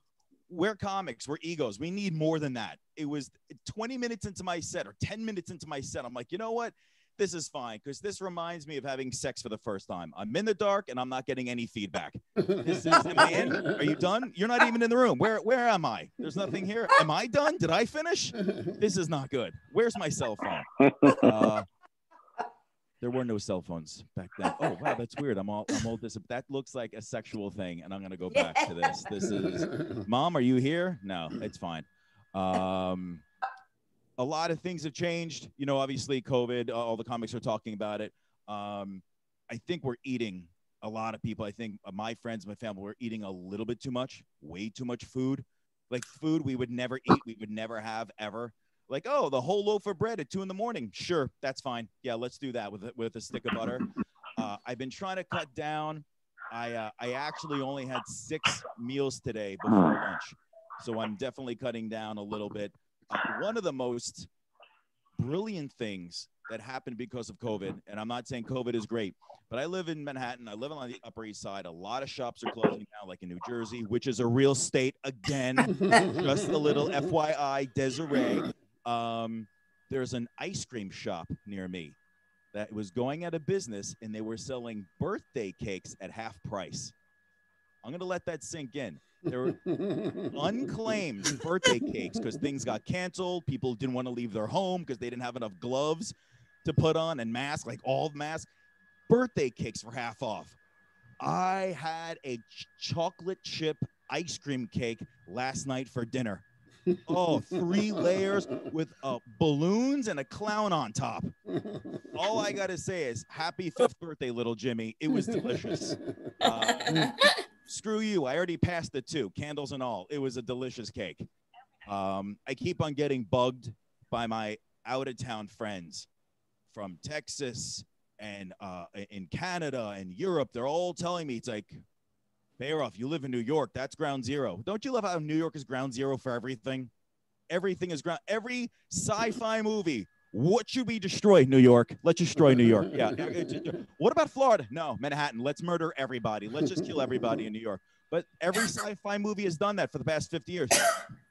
we're comics, we're egos. We need more than that. It was 20 minutes into my set or 10 minutes into my set. I'm like, you know what? This is fine, because this reminds me of having sex for the first time. I'm in the dark and I'm not getting any feedback. Am I in? Are you done? You're not even in the room. Where am I? There's nothing here. Am I done? Did I finish? This is not good. Where's my cell phone? There were no cell phones back then. Oh wow, that's weird. I'm all that looks like a sexual thing, and I'm gonna go back to this. This is, Mom, are you here? No, it's fine. A lot of things have changed. You know, obviously COVID, all the comics are talking about it. I think we're eating a lot of people, I think my friends, my family were eating a little bit too much, way too much food. Like food we would never eat, we would never have ever. Like, oh, the whole loaf of bread at 2 a.m. Sure, that's fine. Yeah, let's do that with a stick of butter. I've been trying to cut down. I actually only had 6 meals today before lunch. So I'm definitely cutting down a little bit. One of the most brilliant things that happened because of COVID, and I'm not saying COVID is great, but I live in Manhattan. I live on the Upper East Side. A lot of shops are closing now, like in New Jersey, which is a real state again. Just a little FYI, Desiree. There's an ice cream shop near me that was going out of business, and they were selling birthday cakes at half price. I'm going to let that sink in. There were unclaimed birthday cakes because things got canceled. People didn't want to leave their home because they didn't have enough gloves to put on and masks, like all masks. Birthday cakes for half off. I had a chocolate chip ice cream cake last night for dinner. Oh, 3 layers with balloons and a clown on top. All I got to say is happy 5th birthday, little Jimmy. It was delicious. Screw you. I already passed the 2, candles and all. It was a delicious cake. I keep on getting bugged by my out-of-town friends from Texas and in Canada and Europe. They're all telling me, it's like, Bayroff, you live in New York. That's ground zero. Don't you love how New York is ground zero for everything? Everything is ground. Every sci-fi movie. What should we destroy? New York. Let's destroy New York. Yeah. What about Florida? No, Manhattan. Let's murder everybody. Let's just kill everybody in New York. But every sci-fi movie has done that for the past 50 years.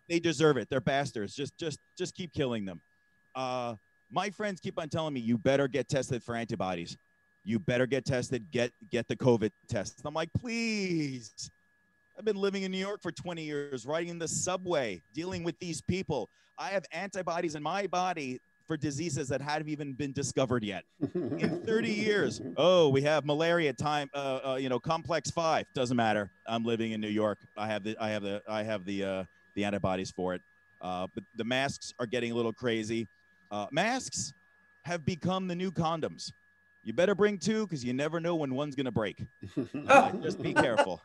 They deserve it. They're bastards. Just keep killing them. My friends keep on telling me, you better get tested for antibodies. You better get tested, get the COVID test. I'm like, please. I've been living in New York for 20 years, riding in the subway, dealing with these people. I have antibodies in my body for diseases that haven't even been discovered yet. In 30 years, oh, we have malaria complex 5. Doesn't matter. I'm living in New York. I have the antibodies for it. But the masks are getting a little crazy. Masks have become the new condoms. You better bring 2 because you never know when one's going to break. Just be careful.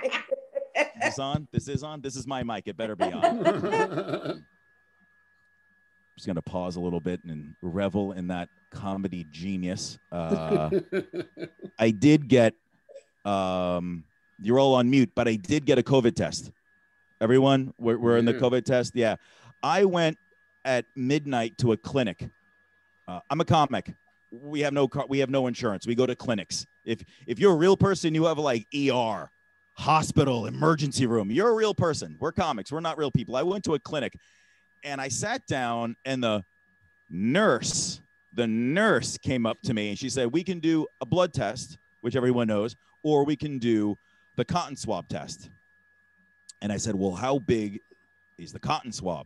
Is this on? This is on? This is my mic. It better be on. I'm just going to pause a little bit and revel in that comedy genius. I did get, you're all on mute, but I did get a COVID test. Everyone, we're in the COVID test. Yeah. I went at midnight to a clinic. I'm a comic. We have no insurance. We go to clinics. If you're a real person, you have like ER, hospital, emergency room. You're a real person. We're comics. We're not real people. I went to a clinic and I sat down and the nurse came up to me and she said, we can do a blood test, which everyone knows, or we can do the cotton swab test. And I said, well, how big is the cotton swab?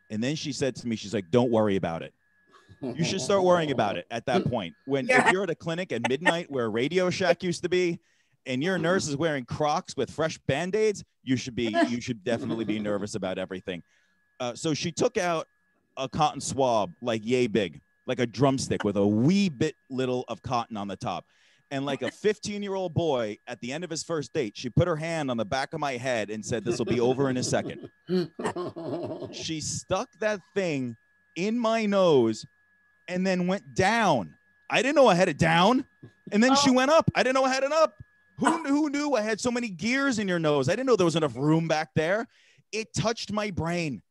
And then she said to me, she's like, don't worry about it. You should start worrying about it at that point. If you're at a clinic at midnight where Radio Shack used to be, and your nurse is wearing Crocs with fresh Band-Aids, you should definitely be nervous about everything. So she took out a cotton swab like yay big, like a drumstick with a wee bit little of cotton on the top. And like a 15-year-old boy at the end of his first date, she put her hand on the back of my head and said, this will be over in a second. She stuck that thing in my nose and then went down. I didn't know I had it down. And then she went up. I didn't know I had it up. Who knew I had so many gears in your nose? I didn't know there was enough room back there. It touched my brain.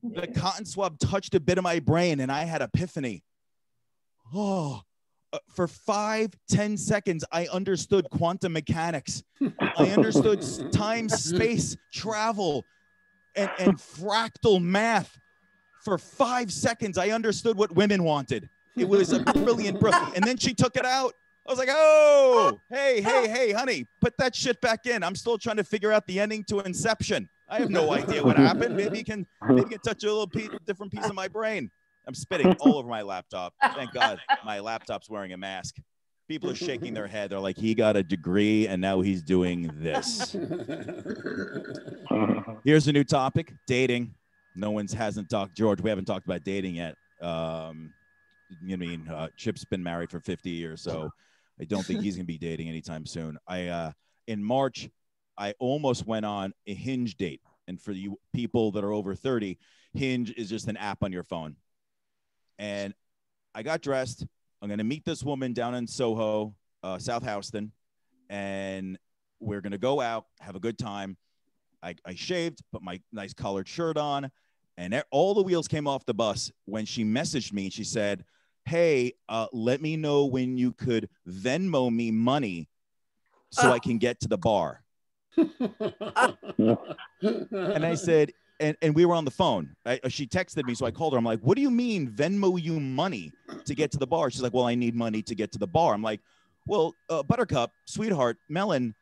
The cotton swab touched a bit of my brain and I had epiphany. Oh, for 5-10 seconds, I understood quantum mechanics. I understood time, space, travel, and fractal math. For 5 seconds, I understood what women wanted. It was a brilliant. And then she took it out. I was like, oh, hey, honey, put that shit back in. I'm still trying to figure out the ending to Inception. I have no idea what happened. Maybe you can touch a little different piece of my brain. I'm spitting all over my laptop. Thank God my laptop's wearing a mask. People are shaking their head. They're like, he got a degree and now he's doing this. Here's a new topic, dating. Hasn't talked, George, we haven't talked about dating yet. Chipp's been married for 50 years, so I don't think he's gonna be dating anytime soon. In March, I almost went on a Hinge date. And for you people that are over 30, Hinge is just an app on your phone. And I got dressed. I'm going to meet this woman down in Soho, South Houston, and we're going to go out, have a good time. I shaved, put my nice collared shirt on, and all the wheels came off the bus when she messaged me and she said, hey, let me know when you could Venmo me money so I can get to the bar. And I said, and we were on the phone. She texted me, so I called her. I'm like, what do you mean Venmo you money to get to the bar? She's like, well, I need money to get to the bar. I'm like, well, Buttercup, sweetheart, Melon,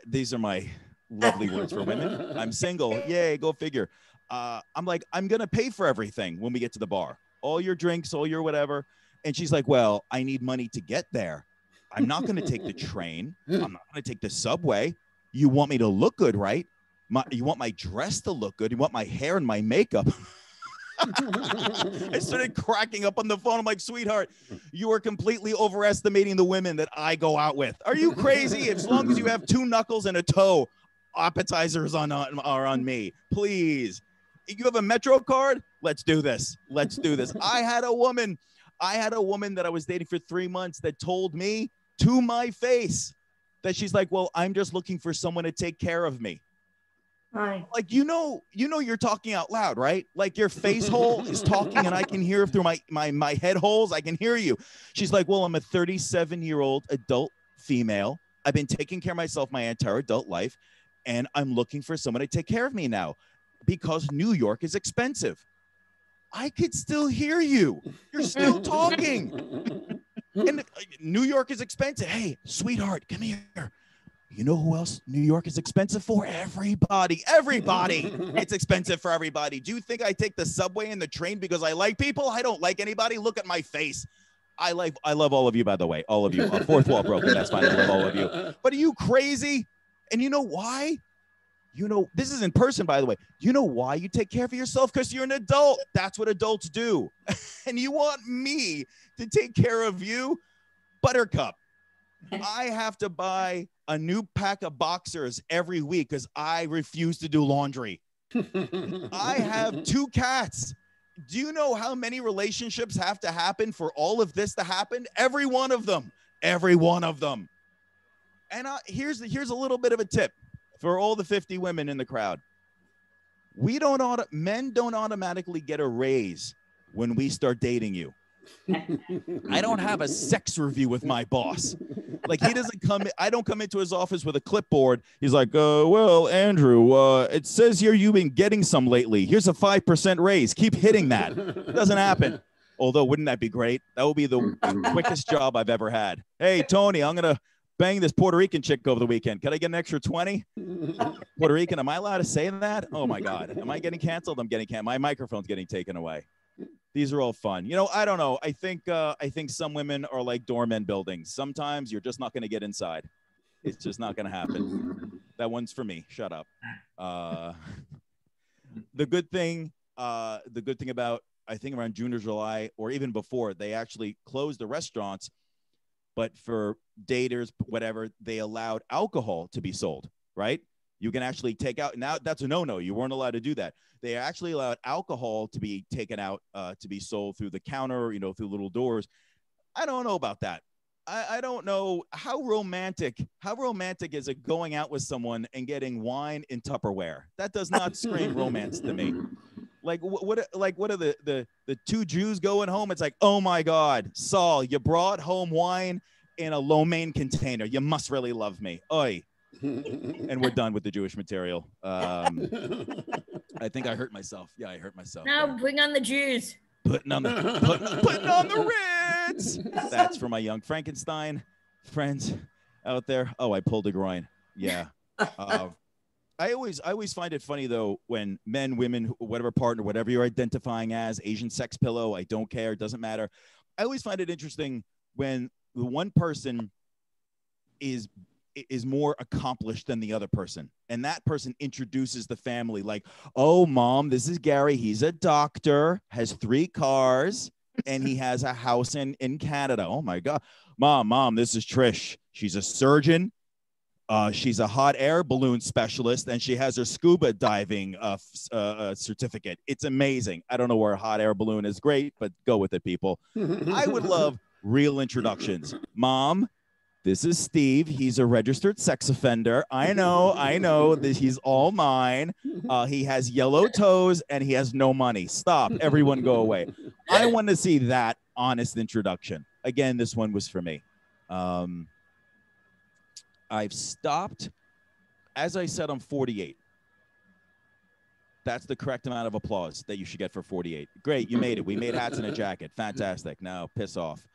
these are my lovely words for women. I'm single. Yay, go figure. I'm like, I'm going to pay for everything when we get to the bar. All your drinks, all your whatever. And she's like, well, I need money to get there. I'm not going to take the train. I'm not going to take the subway. You want me to look good, right? You want my dress to look good. You want my hair and my makeup. I started cracking up on the phone. I'm like, sweetheart, you are completely overestimating the women that I go out with. Are you crazy? As long as you have 2 knuckles and a toe, appetizers are on me. Please. You have a Metro card? Let's do this. Let's do this. I had a woman that I was dating for 3 months that told me to my face that she's like, well, I'm just looking for someone to take care of me. Hi. Like, you're talking out loud, right? Like your face hole is talking and I can hear through my head holes. I can hear you. She's like, well, I'm a 37-year-old adult female. I've been taking care of myself my entire adult life. And I'm looking for someone to take care of me now because New York is expensive. I could still hear you. You're still talking. And New York is expensive. Hey, sweetheart, come here. You know who else New York is expensive for? Everybody. Everybody. It's expensive for everybody. Do you think I take the subway and the train because I like people? I don't like anybody. Look at my face. I love all of you, by the way. All of you. Fourth wall broken. That's fine. I love all of you. But are you crazy? And you know why? This is in person, by the way. You know why you take care of yourself? Because you're an adult. That's what adults do. And you want me to take care of you? Buttercup, I have to buy a new pack of boxers every week because I refuse to do laundry. I have 2 cats. Do you know how many relationships have to happen for all of this to happen? Every one of them. Every one of them. And here's a little bit of a tip for all the 50 women in the crowd. Men don't automatically get a raise when we start dating you. I don't have a sex review with my boss. Like I don't come into his office with a clipboard. He's like, well, Andrew, it says here you've been getting some lately. Here's a 5% raise. Keep hitting that. It doesn't happen. Although, wouldn't that be great? That would be the quickest job I've ever had. Hey, Tony, I'm going to bang this Puerto Rican chick over the weekend. Can I get an extra 20? Puerto Rican, am I allowed to say that? Oh my God. Am I getting canceled? I'm getting canceled. My microphone's getting taken away. These are all fun. I don't know. I think some women are like doorman buildings. Sometimes you're just not going to get inside. It's just not going to happen. That one's for me. Shut up. The good thing about, I think around June or July, or even before, they actually closed the restaurants. But for daters, whatever, they allowed alcohol to be sold, right? You can actually take out, now that's a no-no. You weren't allowed to do that. They actually allowed alcohol to be taken out, to be sold through the counter, through little doors. I don't know about that. I don't know how romantic is it going out with someone and getting wine in Tupperware? That does not scream romance to me. Like what are the 2 Jews going home? It's like, oh my God, Saul, you brought home wine in a lo mein container. You must really love me. Oy. And we're done with the Jewish material. I think I hurt myself. Yeah, I hurt myself. No, there. bring on the Jews. Putting on the Ritz. That's for my young Frankenstein friends out there. Oh, I pulled a groin. Yeah. I always find it funny though when men, women, whatever partner, whatever you're identifying as, Asian sex pillow, I don't care, it doesn't matter. I always find it interesting when the one person is more accomplished than the other person, and that person introduces the family like, oh mom, this is Gary, he's a doctor, has 3 cars, and he has a house in Canada. Oh my God. Mom, this is Trish. She's a surgeon. She's a hot air balloon specialist, and she has her scuba diving certificate. It's amazing. I don't know where a hot air balloon is great, but go with it, people. I would love real introductions. Mom, this is Steve. He's a registered sex offender. I know that he's all mine. He has yellow toes, and he has no money. Stop. Everyone go away. I want to see that honest introduction. Again, this one was for me. I've stopped. As I said, I'm 48. That's the correct amount of applause that you should get for 48. Great, you made it. We made hats and a jacket. Fantastic. Now, piss off.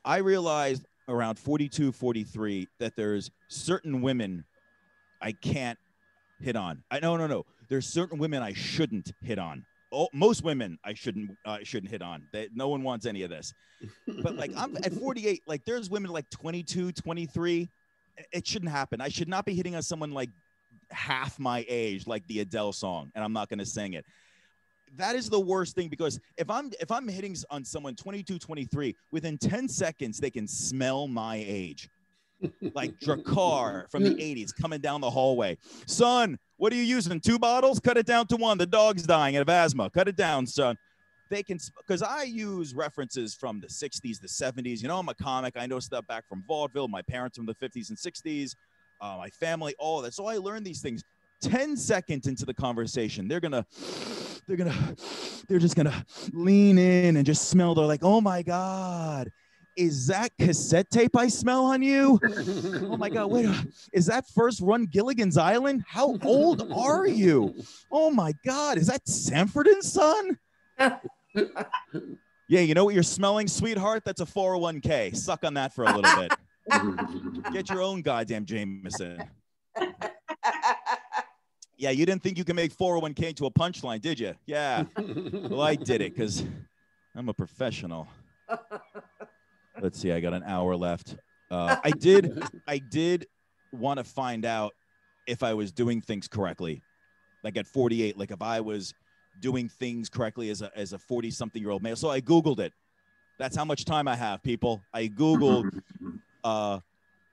I realized around 42, 43 that there's certain women I can't hit on. No. There's certain women I shouldn't hit on. Most women I shouldn't hit on. No one wants any of this. But like I'm at 48, like there's women like 22, 23. It shouldn't happen. I should not be hitting on someone like half my age, like the Adele song, and I'm not going to sing it. That is the worst thing, because if I'm hitting on someone 22, 23, within 10 seconds, they can smell my age. Like Drakkar from the 80s coming down the hallway. Son, what are you using? 2 bottles? Cut it down to 1. The dog's dying of asthma. Cut it down, son. They can, because I use references from the 60s, the 70s. You know, I'm a comic. I know stuff back from vaudeville. My parents from the 50s and 60s. My family, all of that. So I learned these things. 10 seconds into the conversation, they're just gonna lean in and just smell. They're like, oh my God, is that cassette tape I smell on you? Oh my God, wait, is that first run Gilligan's Island? How old are you? Oh my God, is that Sanford and Son? Yeah, you know what you're smelling, sweetheart? That's a 401k. Suck on that for a little bit. Get your own goddamn Jameson. Yeah, you didn't think you could make 401k into a punchline, did you? Yeah. Well, I did it because I'm a professional. Let's see, I got an hour left. I did want to find out if I was doing things correctly. Like at 48, like if I was doing things correctly as a 40-something-year-old male. So I Googled it. That's how much time I have, people. I Googled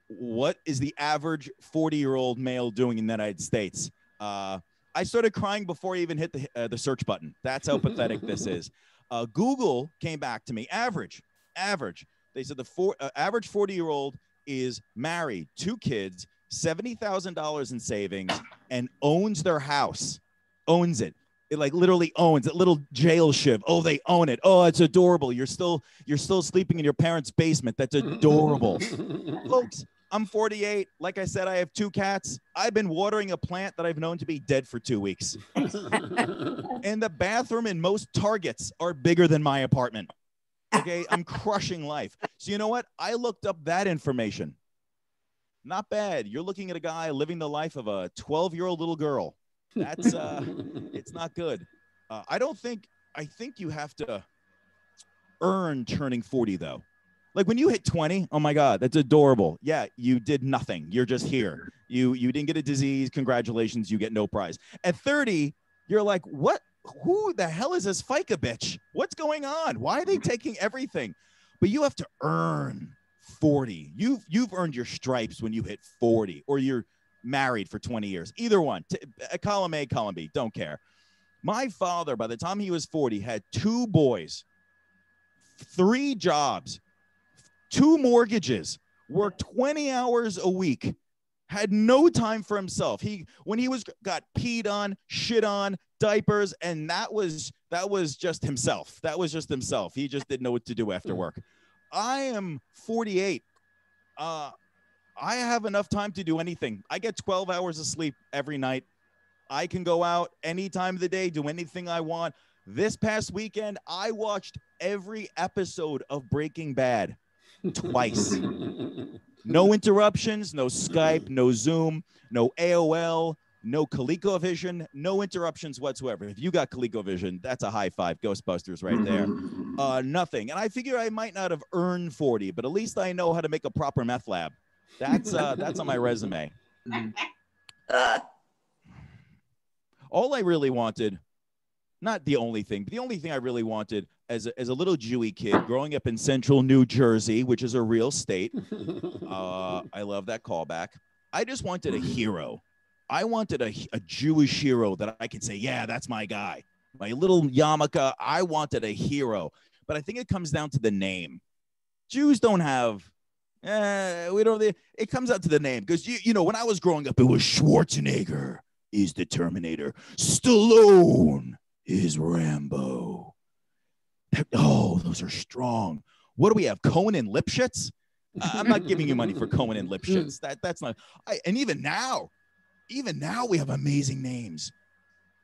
what is the average 40-year-old male doing in the United States. I started crying before I even hit the search button. That's how pathetic this is. Google came back to me. Average. They said the average 40-year-old is married, 2 kids, $70,000 in savings, and owns their house. Owns it. It like literally owns it. Little jail shiv. Oh, they own it. Oh, it's adorable. You're still sleeping in your parents' basement. That's adorable. Folks, I'm 48. Like I said, I have 2 cats. I've been watering a plant that I've known to be dead for 2 weeks. And the bathroom in most Targets are bigger than my apartment. Okay, I'm crushing life. So you know what? I looked up that information. Not bad. You're looking at a guy living the life of a 12-year-old little girl. That's it's not good. I think you have to earn turning 40 though. Like when you hit 20, oh my God, that's adorable. Yeah, you did nothing. You're just here. You didn't get a disease. Congratulations, you get no prize. At 30, you're like, what? Who the hell is this FICA bitch? What's going on? Why are they taking everything? But you have to earn 40. You've earned your stripes when you hit 40, or you're married for 20 years. Either one. Column A, column B. Don't care. My father, by the time he was 40, had 2 boys, 3 jobs, 2 mortgages, worked 20 hours a week, had no time for himself. When he got peed on, shit on, diapers, and that was just himself. That was just himself. He just didn't know what to do after work. I am 48. I have enough time to do anything. I get 12 hours of sleep every night. I can go out any time of the day, do anything I want. This past weekend, I watched every episode of Breaking Bad twice. No interruptions, no Skype, no Zoom, no AOL, no ColecoVision, no interruptions whatsoever. If you got ColecoVision, that's a high five. Ghostbusters right there. Nothing. And I figure I might not have earned 40, but at least I know how to make a proper meth lab. That's on my resume. All I really wanted not the only thing, but the only thing I really wanted as a little Jewy kid growing up in central New Jersey, which is a real state. I love that callback. I just wanted a hero. I wanted a Jewish hero that I could say, yeah, that's my guy. My little yarmulke. I wanted a hero. But I think it comes down to the name. Jews don't have, it comes out to the name. Because, you know, when I was growing up, it was Schwarzenegger is the Terminator. Stallone is Rambo. Those are strong. What do we have? Cohen and Lipschitz? I'm not giving you money for Cohen and Lipschitz. That's not. And even now we have amazing names.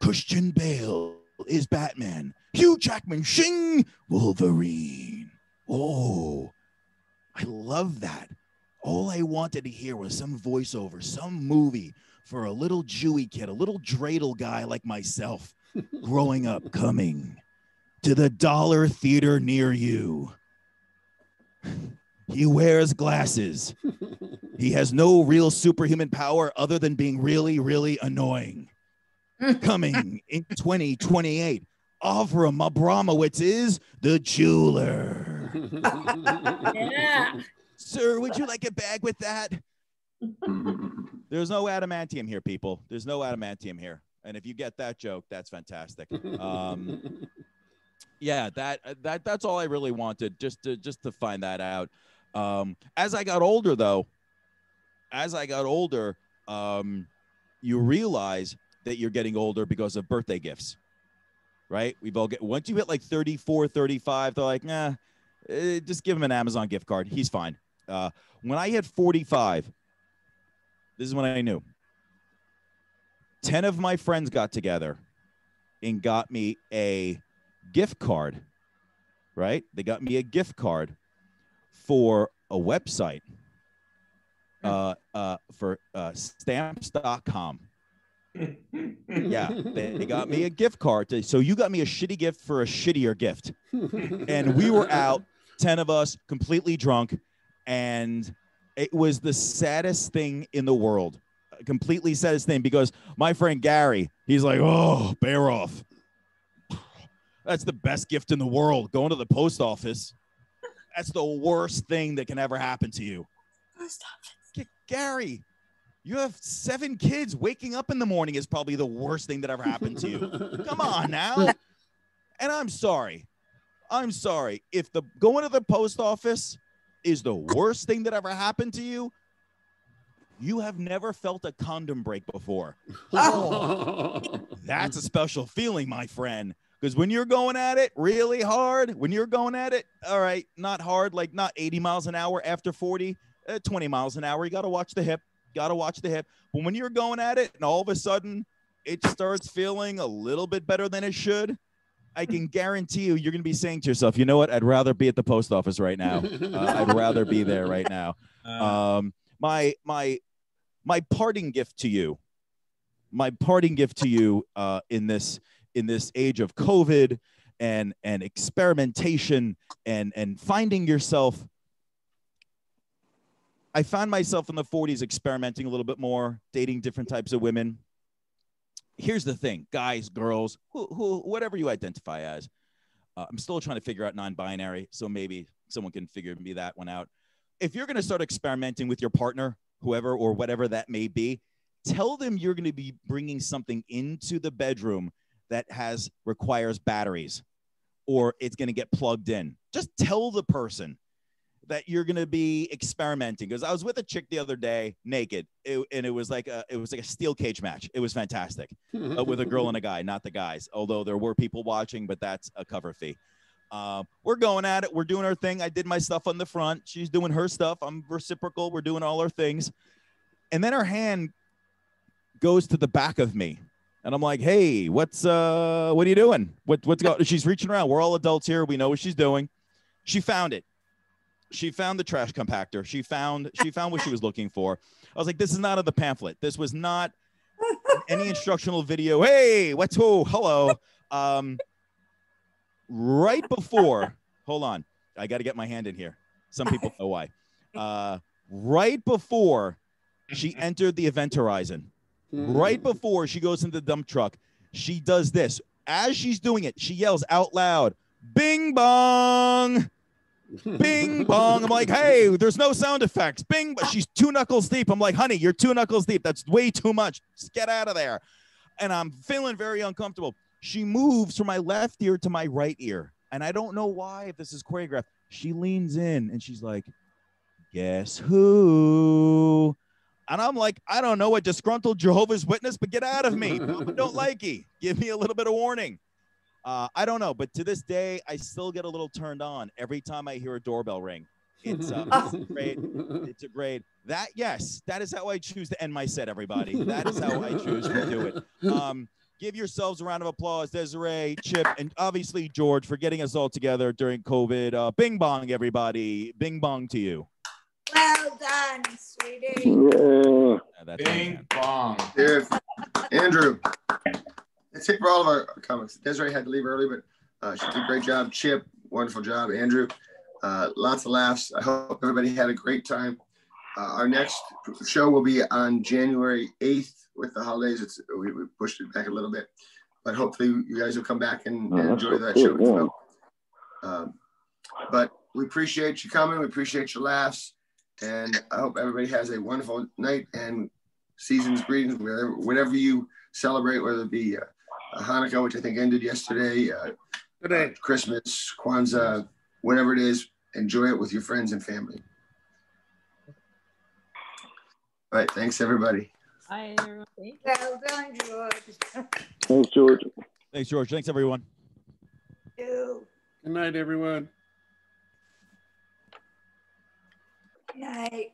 Christian Bale is Batman. Hugh Jackman, Shing, Wolverine. Oh, I love that. All I wanted to hear was some voiceover, some movie for a little Jewy kid, a little dreidel guy like myself, growing up, coming to the dollar theater near you. He wears glasses. He has no real superhuman power other than being really, really annoying. Coming in 2028, Avram Abramowitz is the jeweler. Yeah. Sir, would you like a bag with that? There's no adamantium here, people. There's no adamantium here. And if you get that joke, that's fantastic. Yeah, that's all I really wanted, just to find that out. As I got older, though, you realize that you're getting older because of birthday gifts, right? Once you hit like 34, 35, they're like, nah, just give him an Amazon gift card. He's fine. When I hit 45, this is when I knew. 10 of my friends got together and got me a gift card, right? They got me a gift card for a website, for stamps.com. Yeah, they got me a gift card. So you got me a shitty gift for a shittier gift. And we were out, 10 of us, completely drunk, and it was the saddest thing in the world. Completely saddest thing, because my friend Gary, he's like, oh, Bayroff, that's the best gift in the world, going to the post office. That's the worst thing that can ever happen to you. Post office. Gary, you have 7 kids. Waking up in the morning is probably the worst thing that ever happened to you. Come on now. And I'm sorry. If the going to the post office is the worst thing that ever happened to you, you have never felt a condom break before. Oh, that's a special feeling, my friend. Because when you're going at it really hard, all right, not hard, like not 80 miles an hour after 40, 20 miles an hour, you got to watch the hip. But when you're going at it and all of a sudden it starts feeling a little bit better than it should, I can guarantee you're going to be saying to yourself, you know what? I'd rather be at the post office right now. I'd rather be there right now. My parting gift to you, in this age of COVID and experimentation and finding yourself. I found myself in the 40s experimenting a little bit more, dating different types of women. Here's the thing, guys, girls, who whatever you identify as. I'm still trying to figure out non-binary, so maybe someone can figure me that one out. If you're going to start experimenting with your partner, whoever or whatever that may be, tell them you're going to be bringing something into the bedroom that requires batteries, or it's going to get plugged in. Just tell the person that you're going to be experimenting. Because I was with a chick the other day, naked, and it was like a steel cage match. It was fantastic, with a girl and a guy, not the guys. Although there were people watching, but that's a cover fee. We're going at it. We're doing our thing. I did my stuff on the front. She's doing her stuff. I'm reciprocal. We're doing all our things. And then her hand goes to the back of me. And I'm like, hey, what are you doing? What's going? She's reaching around. We're all adults here. We know what she's doing. She found it. She found the trash compactor. She found what she was looking for. I was like, this is not in the pamphlet. This was not any instructional video. Hey, hello. Right before, hold on. I got to get my hand in here. Some people know why. Right before she entered the event horizon, right before she goes into the dump truck, she does this. as she's doing it, she yells out loud, "Bing bong, bing bong." I'm like, hey, there's no sound effects. Bing, but she's 2 knuckles deep. I'm like, honey, you're 2 knuckles deep. That's way too much. Just get out of there. And I'm feeling very uncomfortable. She moves from my left ear to my right ear. And I don't know why, if this is choreographed. She leans in and she's like, "Guess who?" And I'm like, I don't know, a disgruntled Jehovah's Witness, but get out of me. Papa don't like you. Give me a little bit of warning. I don't know, but to this day, I still get a little turned on every time I hear a doorbell ring. It's great. It's a great. That, yes, that is how I choose to end my set, everybody. That is how I choose to do it. Give yourselves a round of applause, Desiree, Chipp, and obviously George for getting us all together during COVID. Bing bong, everybody. Bing bong to you. Well done, sweetie. Bing bong. Yeah. Andrew, that's it for all of our comments. Desiree had to leave early, but she did a great job. Chipp, wonderful job. Andrew, lots of laughs. I hope everybody had a great time. Our next show will be on January 8th. With the holidays, we pushed it back a little bit, but hopefully you guys will come back and enjoy that show as well. But we appreciate you coming. We appreciate your laughs, and I hope everybody has a wonderful night and season's greetings whenever you celebrate, whether it be Hanukkah, which I think ended yesterday, Christmas, Kwanzaa, whatever it is. Enjoy it with your friends and family. All right, thanks everybody. Well done, George. Thanks, George. Thanks, George. Thanks, everyone. Good night, everyone. Night.